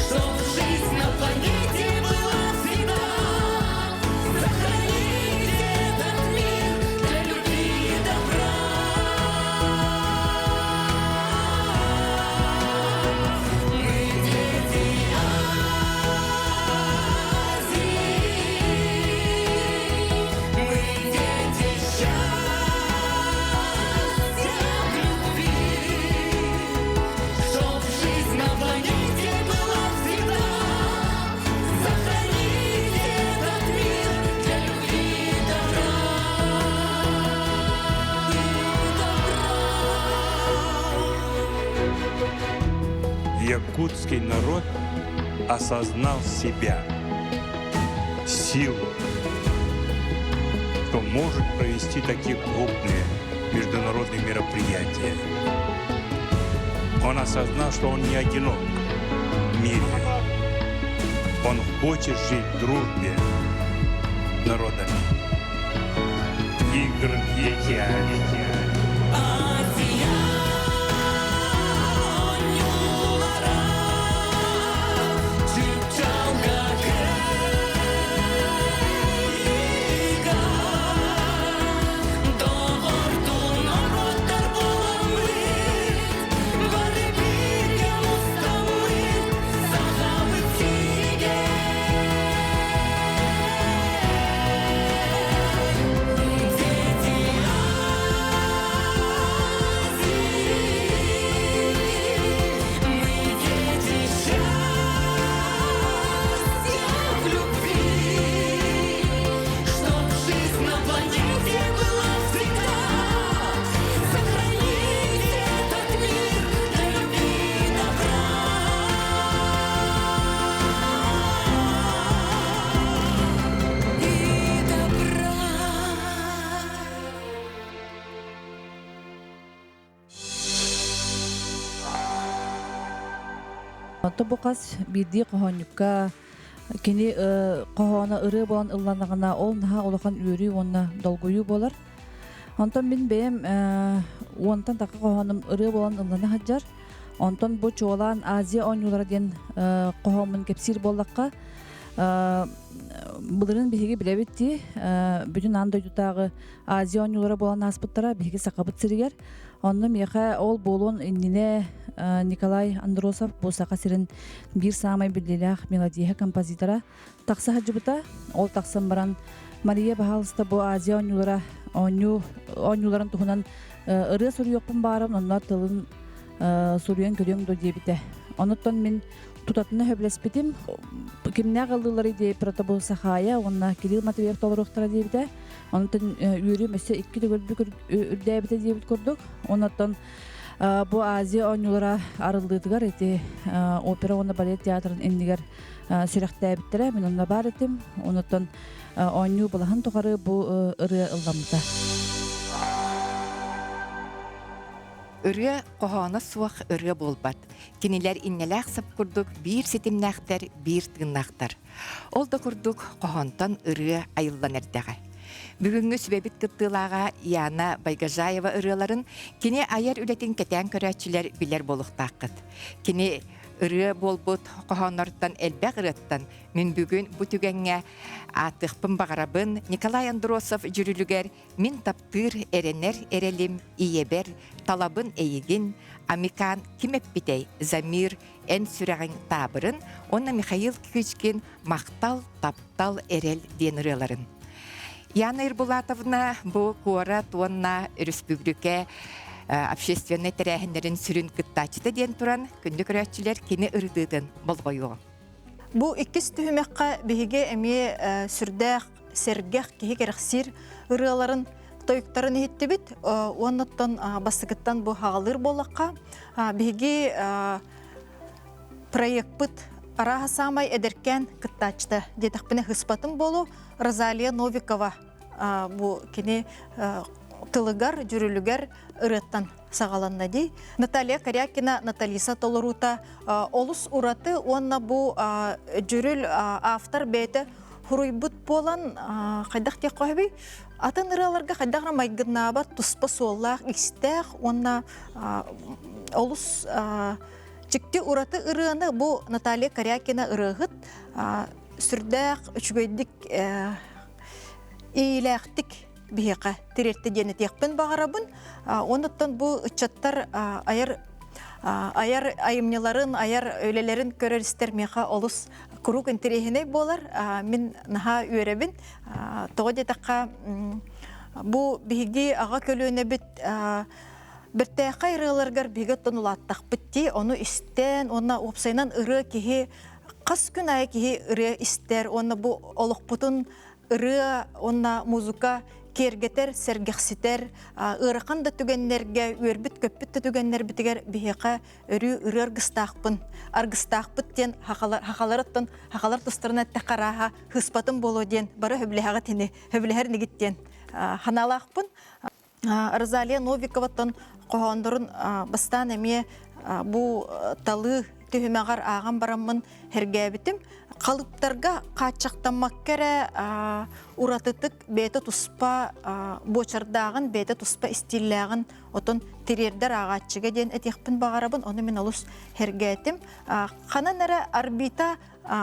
чтоб жизнь на планете была всегда. Сохранить этот мир для любви и добра. Якутский народ осознал себя, силу, что может провести такие крупные международные мероприятия. Он осознал, что он не одинок в мире. Он хочет жить в дружбе с народами. Игры дети Бары бирге устамы, сахабы тирге. Онто букас биди кохонюкка кини кохона ыры болан ылланагына ол наха олахан үрү онна долгую болар. Онтон мен бем онтан такы кохоным ыры болан ыллана хаджар. Онтон бу чолан Азия онюлара ден кохомун кепсир боллакка Бұлырын бігеге білебетті, бүтін андай тұтағы Азия онюлары болан аспыттара бігеге сақабыт сірігер. Онны меха ол болуын иннине Николай Андросов бұл сақа сірін бір самай білделях мелодия композитора тақсы хаджыбыта. Ол тақсын баран Мария Бахалыста бұл Азия онюларын тұхынан ұры сұры жоқпын барым, онна тылын сұрыен көрен дебіте. Оныттан мен тутатыны хөблеспетим. Кимне қалдылары де протобол сахая, онна Кирилл Матвеев толырықтара дебіте. Оныттан үйрі мәсе 2 төгөлбі үрдәбіте дебіт көрдік. Оныттан бұл Азия онюлара арылдыдығар еті опера оны балет театрын әндігер сүрәқтәбіттірі. Мен онна бар етім. Оныттан оню бұлағын тұғары бұл ұры ылламыда. Үрі қоғаны суақ үрі болбат. Кенелер иннеләқ сап күрдік бір сетімнәқтер, бір тыңнақтар. Ол да күрдік қоғантан үрі айылдан әрдіға. Бүгінгі сүбәбіт кыттылаға Яна Байгажаева үріларын кене айар үлетін кәтен көрәтшілер білер болуқтаққыт. Кене үрі болбут қоғанырттан әлбәқ ұрыттан мен бүгін бұтүгенге атықпын бағарабын Николай Андросов жүрілігер мен таптыр әренер әрелім иебер талабын әйігін Американ кимеппитей Замир ән сүрәғін табырын, оны Михаил Кючкин мақтал таптал әрел ден ұрыларын. Яна Ирбулатовна бұл куара туанна республика общественный тәрәхіндерін сүрін кыттачыды ден туран күнді көрәтшілер кені ұрдыдын болғойуы. Бұл иккіс түхімеққа бігі әме сүрдәқ, сәргәқ кеге керексир ұрыларын тойықтарын ехетті біт, оныттан басығыттан бұл хағалыр болаққа бігі проект бұт араға самай әдеркен кыттачыды. Детақпіне ғыспатын болу Розалия Новикова бұл кені тылыгар, жүрілігер ұрыттан сағаланна дей. Наталья Корякина, Наталиса Толорута олыс ұраты, онна бұл жүріл автор бәйті хуруйбут болан қайдақ тек қойбей. Атын ұраларға қайдағыра майгыннаба тұспа соллақ, истәқ, онна олыс чікті ұраты ұрыны бұл Наталья Корякина ұрығыт сүрдәқ, үчгөйдік ийләқтік бейқа тиретті дені текпін бағарабын. Оныттан бұл үтчаттар аяр айымнеларын, аяр өйлелерін көрерістер меқа олыс күрук интерехіне болар. Мен наға үйеребін. Тоғы детаққа бұл бейге аға көліне біт біртәққа ұрыларғар бейге тұнылаттақ бітті. Оны істен, оны опсайнан ұры кеге қас күн ай кеге ұры істер. Оны бұл олық бұтын ұры, оны музыка кергетер, сәргәқсітер, ұрыққан да түгеннерге, өрбіт көппіт да түгеннер бітігер бейеқа өрі ұры арғыстақпын. Арғыстақпыт ден хақалар тұстырына тәқараға ғыспатын болу ден, бары хөбліғаға тені, хөбліғар негіттен ханалақпын. Розалия Новиковаттан қоғандырын бастан әме бұл талы түхімеғар ағам барамын хергәбітім. Қалыптарға қатшақтамақ кәрі ұратытық бәйті тұспа бочардағын, бәйті тұспа истилләғын отын терердер ағатшыға ден әтекпін бағарабын, оны мен олыс хергәтім. Қанан әрі арбита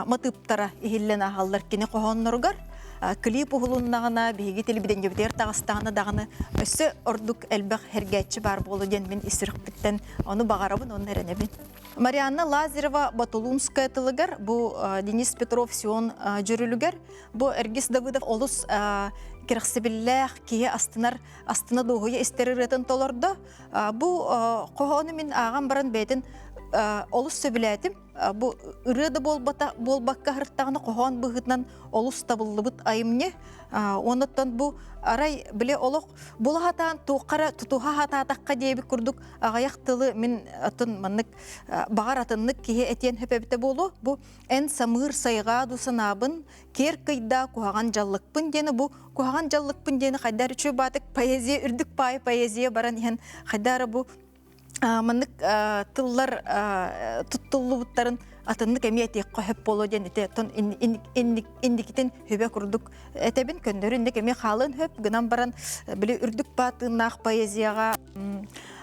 матыптара ехіллен ағалдар кені қоғаннырғар. Клип ұғылыннағына, бейге телебеден жебдер тағыстағына дағыны өсі ордық әлбәқ хергәтші бар болу ден мен ісірік біттен оны бағарабын, оны әрінебін. Марианна Лазарева Батулунская тылыгар, бұл Денис Петров Сион жүрілігер, бұл Эргис Давыдов олыс керексебілләқ кие астына доғыя істеріретін толырды. Бұл қоғаны мен ағам баран бәйтін олыс сөбіләтім. Бұл үреді болбаққа ғырттағына қоған бұғытынан олыс табылы бұт айымне. Оныттан бұл арай біле олық бұл хатан туқара тұтуға хататаққа дейбі күрдік ағаяқ тылы мен атын маннык бағар атыннык кеге әтен хөпәбіті болу. Бұл ән самыр сайға дұсынабын кер қайда куаған жаллықпын дені. Бұл куаған жаллықпын дені қайдар үші батық поэзия, үрдік пай поэзия баран ең қайдары бұл маннык тыллар тұттылы бұттарын атыннык эми этек көп боло ден эте тон индикитин хөбө курдук этебин көндөрүндек эми халын хөп гынан баран биле үрдүк баатыннаах поэзияга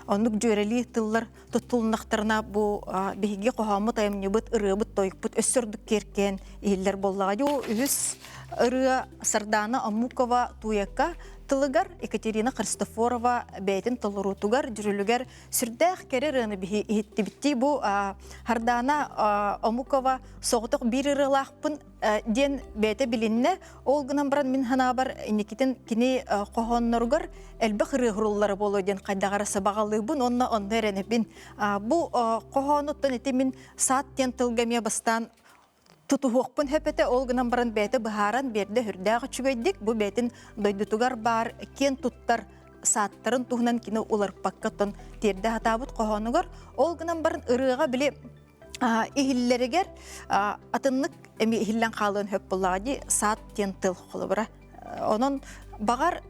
оннук жөрели тыллар туттулнактарына бу биһиги кохомут аймныбыт ырыбыт тойкпут өссөрдүк керкен иһиллер боллага жо үс ыры Сардана Амукова туякка тылыгар Екатерина Христофорова бәйтін толырутугар жүрілігер сүрдәқ кереріні бітті бу Хардана Амукова соғытық бір ырылақпын ден бәйті білінне ол гынан баран мен хана бар инекитін кіне қоғонноргар әлбі қырығырулары болу ден қайдағарасы бағалығын онна онда әренебін бу қоғоnuттан еті мен сааттен тылгаме бастан Тутуһуокпун хөпөтө ол гынан баран бәйті бұхаран берді хүрдәғы чүгөйдік. Бұ бәйтін дойдутугар бар кен туттар сааттарын туһунан кіне улар паккаттан терді хатабыт қоғанугар. Ол гынан баран ырыға біле ихиллерігер атынлык әмі ихиллен қалын хөп бұллади саат тен тыл қолы бұра. Онын бағар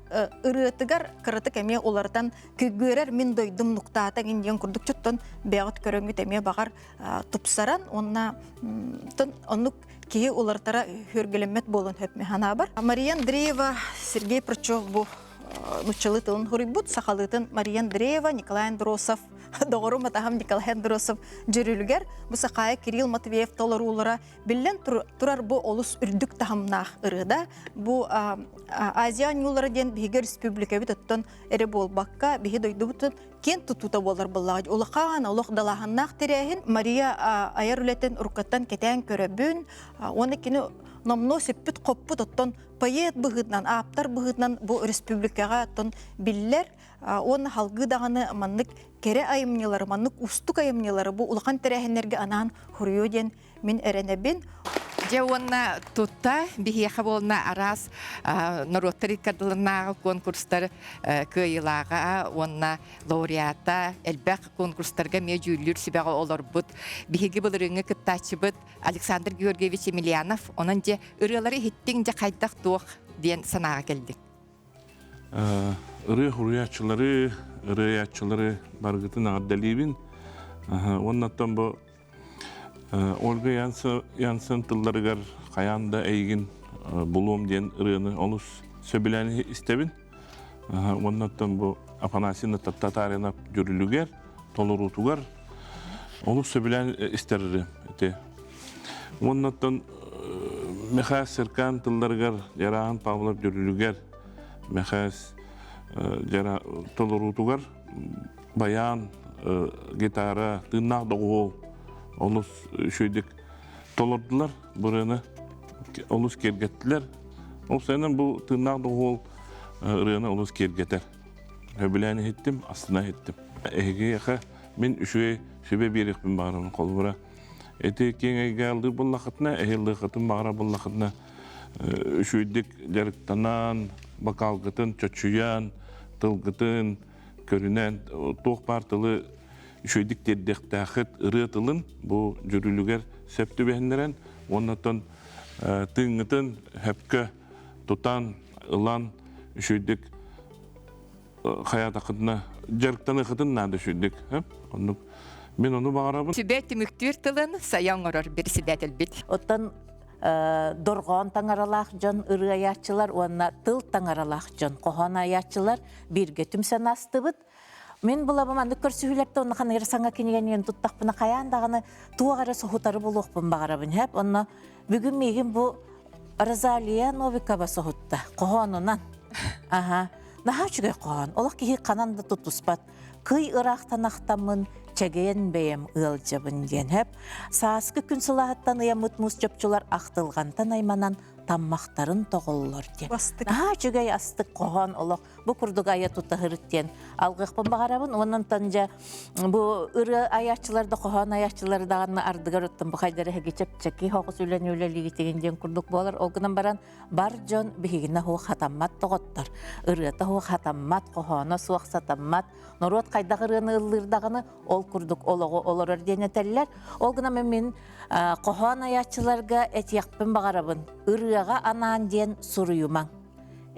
ырыытыгар кырытык әме олардан күгөрер мен дойдым нуктаатан индиен курдук чуттон бәгыт көрөңгүт әме бағар тупсаран онна оннук кии олартара хүргелемет болун хөпме хана бар. Мария Андреева, Сергей Прочов бу нучалы тылын хурибут сахалытын Мария Андреева, Николай Андросов, Доғыру матахам Николай Андросов жүрілгер. Бу сақайы Кирилл Матвеев толарулара білен турар бу олус үрдік тахамнақ ырыда. Бу Азия нюлары ден биге республика бит оттон эре болбакка биге дойду бутун кен тутута болар буллагы. Улакан улак далаханнақ терехин Мария аяр үлетен уркаттан кетен көрөбүн. Оны кини номно сеппит коппут оттон поэт быгытнан, аптар быгытнан бу республикага оттон биллер. Он халгы дағаны маннык кере айымнелары, маннык устук айымнелары бу улахан терехинерге анан хуруйоден мен эренебин. Же онна тутта бихиха болна арас народтары кадылынағы конкурстар кыйылаға онна лауреата элбәк конкурстарға межүлүр сибәға олар бұд. Бихиги бұлырыңы кыттачы бұд Александр Георгиевич Емельянов, онын же ырылары хиттің же қайдақ туық ден санаға келдік. Ыры хуруячылары баргытын ағаддалибин. Оннаттан бұ Ольга Янсын тылларыгар қаянда әйгін бұлуым ден ырыны олыс сөбіләні істебін. Оннаттан бұ Афанасины татарына жүрілігер, толырутугар олыс сөбіләні істерірі. Оннаттан Мехас Серкан тылларыгар жарағын Павлов жүрілігер, Мехас толырутугар баян, гитара, тыннақ доғол олыс шөйдік толырдылар, бұрыны олыс кергеттілер. Ол сайынан бұл тыннақ доғол ұрыны олыс кергеттер. Хөбіләні еттім, астына еттім. Әйге яқа мен үшуе сөбе берекпін бағырын қол бұра. Әті кен әйге алды бұллақытына, әйелді қытын бағыра бұллақытына үшуедік жарықтанан, бақалғытын, чөтшуян, тылғытын, көрінен, тоқ партылы үшөйдік дердектақыт ырытылын бұл жүрілігер сөпті бәхіндерін, оннаттан тыңғытын, хөпкі, тұтан, ылан үшөйдік қаятақытына жарықтаны қытын нады үшөйдік. Мен оны бағарабын. Түбәті мүктір тылын саян орар бірісі дәтіл біт. Оттан дорғон таңаралақ жон ыры аячылар, онна тыл таңаралақ жон қоған аячылар бірге түмсен астыбыт. Мен бұлабым анды көрсүйлерді оны қаны ерсаңа кенеген тұттақпына қаяндағыны туағары соғытары болуқпын бағарабын. Хәп, онна бүгін меген бұл Розалия Новикова соғытты, қоғанынан. Наға жүгей қоған, олақ кейі қананды тұтыспат, кый ырақтан ақтамын, чәгейін бәйім ұл жабын ден. Хәп, саасқы күн сылағаттан ұямыт мұз жапчылар ақтылғантан айманан таммақтарын тоғылылар ден. Наға жүгей астық қоған олақ, бұл күрдіг ая тұта ғырыттен алғықпын бағарабын, онын танжа бұл ұры аячыларды, қоған аячыларды дағаны ардығар өттім. Бұл қайдары әгечеп чәкей хоқыс үлән өлелігі тегенден күрдік болар. Олғынан баран бар жон бігігіне хуы қатаммат тоғыттар. Ұрыты хуы қатаммат, қоғаны суақ сатаммат. Нұрот қайдағы ұрыны ұлырдағыны ол күрдік олығы олар өрден әтәлілер. Олғынан мен қоған аячыларға әтияқпын бағарабын. Ұрыға анан ден сұруюмаң.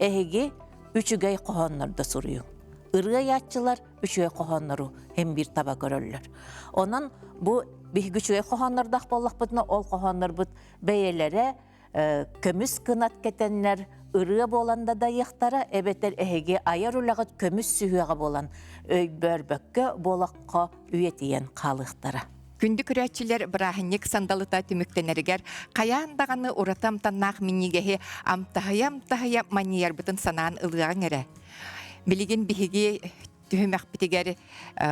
Әйге үчігай қоғанларда сұруюң. ыры аяччылар үчөй кохоннору hem bir таба көрөллөр. Онан бу бихгүчөй кохоннордах боллакпытына ол кохоннорбут бейелере көмүс кынат кетеннер ыры боланда да яктара эбетер эһеге аяр улагыт көмүс сүйөга болан өйбөрбөккө болакка үйетиен калыктара. Күнді күрәтчілер бірахынник сандалыта түміктенергер, қаяндағаны ұратам таннақ минигеhe амтахая манияр бұтын санаан ылыған әрі. Білеген бігі түхімәк бітігер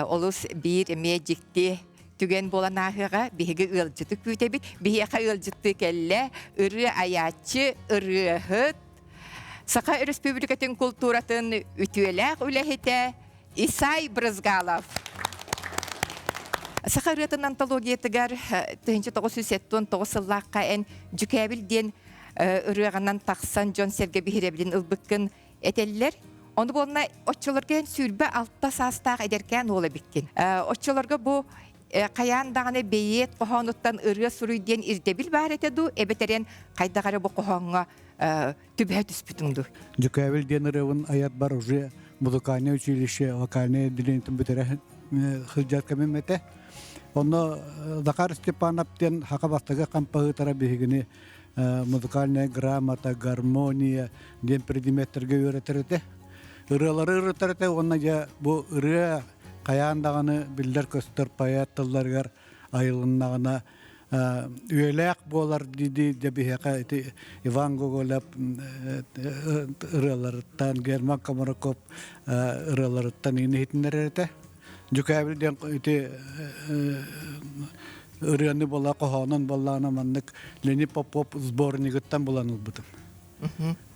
олыс бір мәжікті түген болан ағыға бігі ылжыты күйтебі, бігі ылжыты кәлі, үрі аячы, үрі ғыт. Сақа республикатын культуратын үтуеләқ үләхеті Исай Брызгалов. Сахарытын антологиятыгар 1979 сыллаққа ән жүкәбілден үріғанан тақсан Джон Серге бігіребілін ұлбыққын әтелілер. Оны болына отчыларға сүрбі алтта састақ әдеркен олы біккен. Отчыларға бұл қаяндағаны бейет қоғануттан үрі сұруйден ирдебіл бар әтеду, әбетерен қайдағары бұл қоғанға түбе түспітіңді. Жүкәбілден үріғын аят бар уже музыкальное училище, вокальное отделением бітірі хылжат кәмемете. Оны Захар Степановтен хақабастығы қампағы бігіні музыкальная грамота, гармония ден предметтерге өретірді. Үрелары өретірді, оны бұл үрі қаяндағаны білдер көстір паяттыларғар айылынағына үйелек болар дейді дебіхеқа Иван Гоголеп үреларыттан, Герман Комаракоп үреларыттан енейтіндер өреті. Жүкәбілден үрені бола қоғанын болағына маннық Лени Попоп сборнигіттен боланыл бұтым.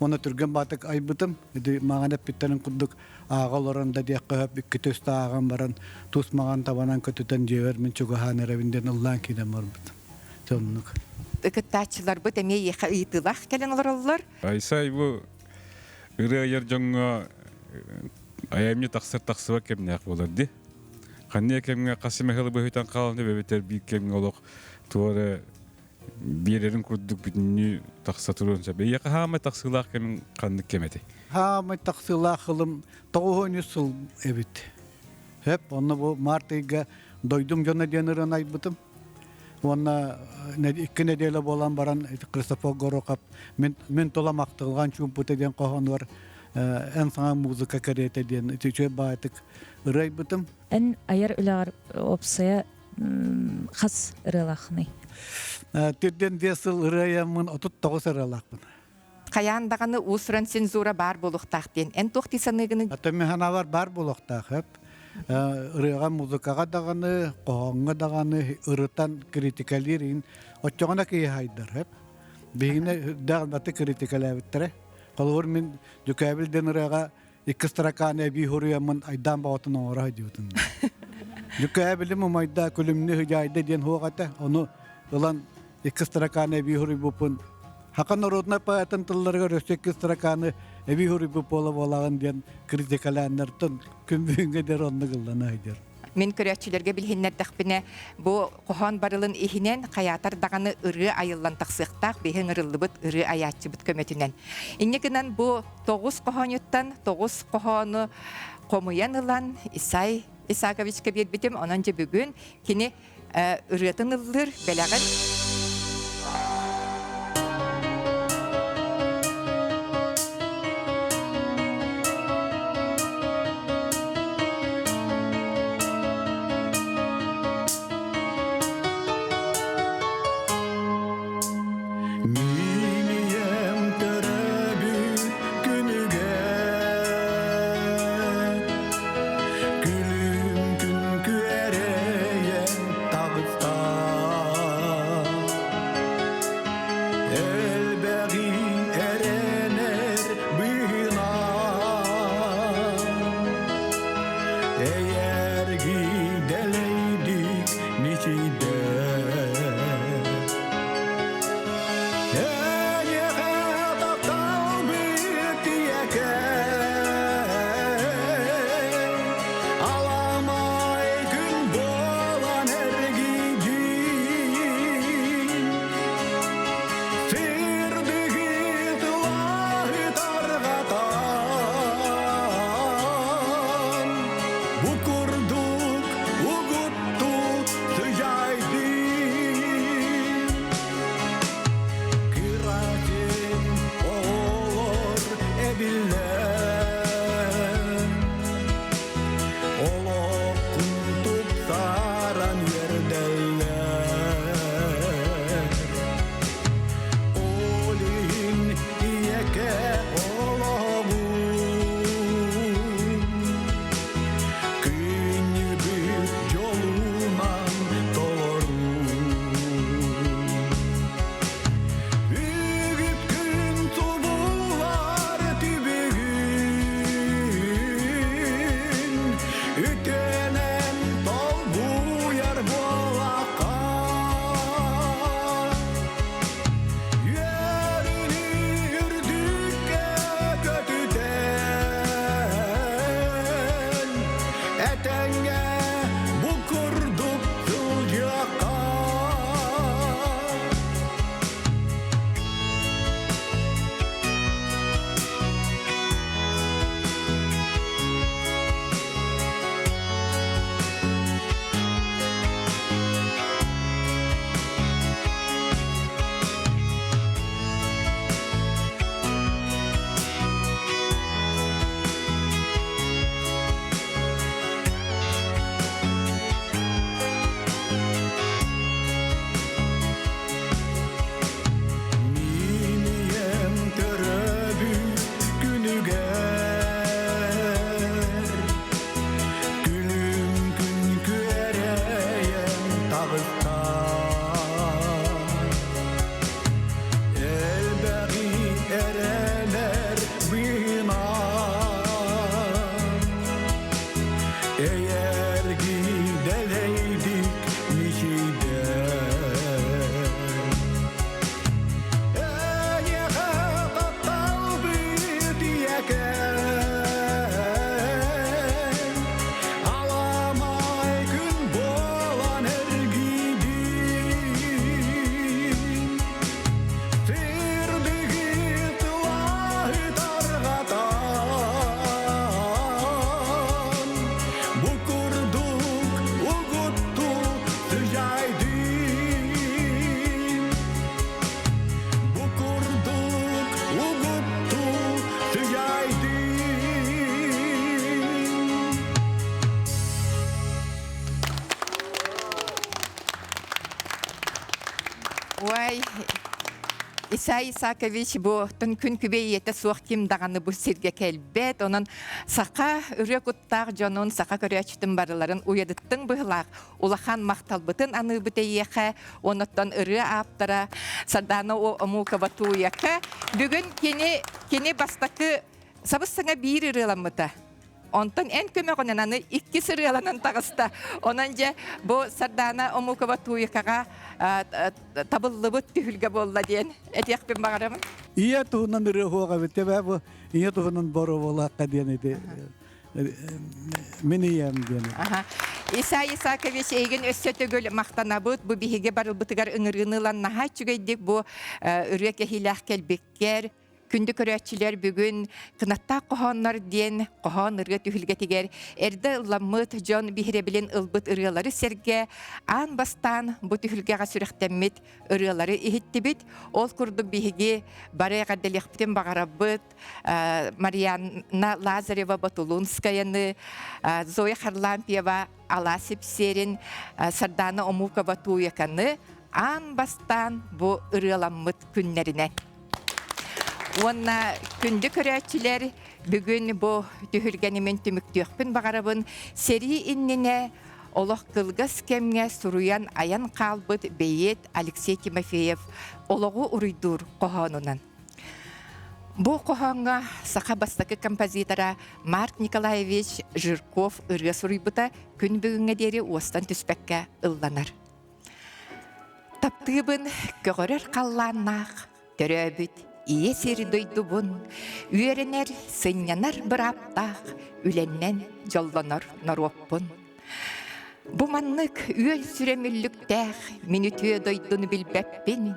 Оны түрген батық ай бұтым. Маған әппеттерін құддық ағал орында дек қөп, үкі төсті ағам баран, тұс маған табанан көтітен жевер, мен чүгіған әрәвінден ұллан кейден бар бұтым. Сонық. Үкіттачылар бұт әме еқа ұйтылақ кәлін олар? Айсай бұл үрі айыр жоңға аямне тақсыр-тақсыва кемнәқ боларды. Қанне кемге қасымағылы бұхытан қаланы бәбетер бейік кемге олық туары берерін күрдік бүтінні тақсатыруынша. Бейеқі хамай тақсылақ кемін қанды кеметі? Хамай тақсылақ қылым 9 сыл әбет. Хеп, оны бұл мартыйға дойдым жона денірін айбытым. Оны 2 неделе болан баран Кристофор Горокап мен толамақтылған чүмпыты ден қоған бар. Ән саңа музыка кәрет әден, үтіше байтық ұрай бұтым. Ән аяр үлағар опсая қас ұрылақыны? Түрден десіл ұрайамын 39 ұрылақпын. Қаяндағаны ұсырын цензура бар болуқтақтен. Ән тоқти санығының? Атымен ханавар бар болуқтақ. Ұрайға музыкаға дағаны, қоғанға дағаны, ұрытан критикалерін. Отчоғына кей хайдар. Бейгіне дағынбаты критикал әбіттірі. Қалуыр мен жүкәбілден ұрайға 2 строканы әбей ғұрыямын айдан бағытын оңыра дейутын. Жүкәбілім ұмайда күлімні ғыжайды ден хоғаты, оны ұлан 2 строканы әбей ғұры бұпын. Хақан орудына паятын тылларға рөсек 2 строканы әбей ғұры бұп олып олағын ден критикаланыртын күмбүйінге дер онны қылдана айдар. Мен көрәтчілерге білхеннер дақпіне бұл қоған барылын ихінен қаятар дағаны ұры айылан тақсықтақ бейін ұрылы бұд ұры аятчы бұд көметінен. Иннегінен бұл 9 қоғанеттан 9 қоғаны қомуян ұлан Исай Исаковичке бербетім, онанчы бүгін кені ұрытын ұлыр бәләғын. Исай Исакович бу тон күн күбейете суох ким даганы бу сирге келбет, онон сака үрек уттақ жонун сака көрөчтүн барыларын уядыттың быһылаах улахан макталбытын аны битейеха, оноттон ыры аптара сарданы омука батуяка. Бүгүн кени бастакы сабысыңа бир ырыламыта. Онтон эн көмөгөнөн аны 2 сырыаланан тагыста. Онан же бу сардана омукова туйкага табыллыбыт түһүлгө болла диен. Этекпен багарамын. Ия туһунан ыры хуага битебе бу ия туһунан боро болакка диен эти. Мен иям диен. Исай Исакович эйген өссөтөгөл мактанабыт бу биһиге барылбытыгар ыңырынылан наха чүгейдик бу үрөкө хилах келбеккер. Күнді көрәтчілер бүгін қынатта қоғанлар ден қоған ұрғы түхілге тегер. Әрді ламмыт жон бихіребілін ұлбыт ұрғалары серге ан бастан бұ түхілгеға сүріқтеммет ұрғалары ихітті біт. Ол күрді бихіге бары ғадделіқтен бағарабыт Марьяна Лазарева Батулунскаяны, Зоя Харлампиева Аласип Серин, Сардана Омукова Туяканы ан бастан бұ ұрғаламмыт күннеріне. Онна күнді көрәтчілер бүгін бұл түхілгенемен түміктіқпін бағарабын сери инніне олық қылғыз кемге сұруян аян қалбыт бейет Алексей Тимофеев олығы ұруйдур қоғанынан. Бұл қоғанға сақа бастақы композитора Марк Николаевич Жирков ұрға сұруйбыта күн бүгінге дері остан түспәкке ұлланар. Таптығыбын көгірір қалланнақ төрөбіт. Ие сері дойдубун, үйеренер сынянар бір аптақ, үленнен жолланар наруаппун. Бу маннык үйел сүремілліктәқ, минутуе дойдуны білбәппін.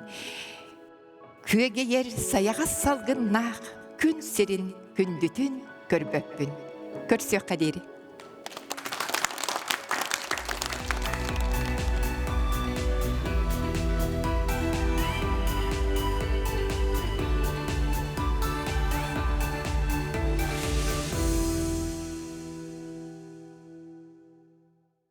Күеге ер саяға салғыннақ, күн серін күндүтін көрбөппін. Көрсөк қадері.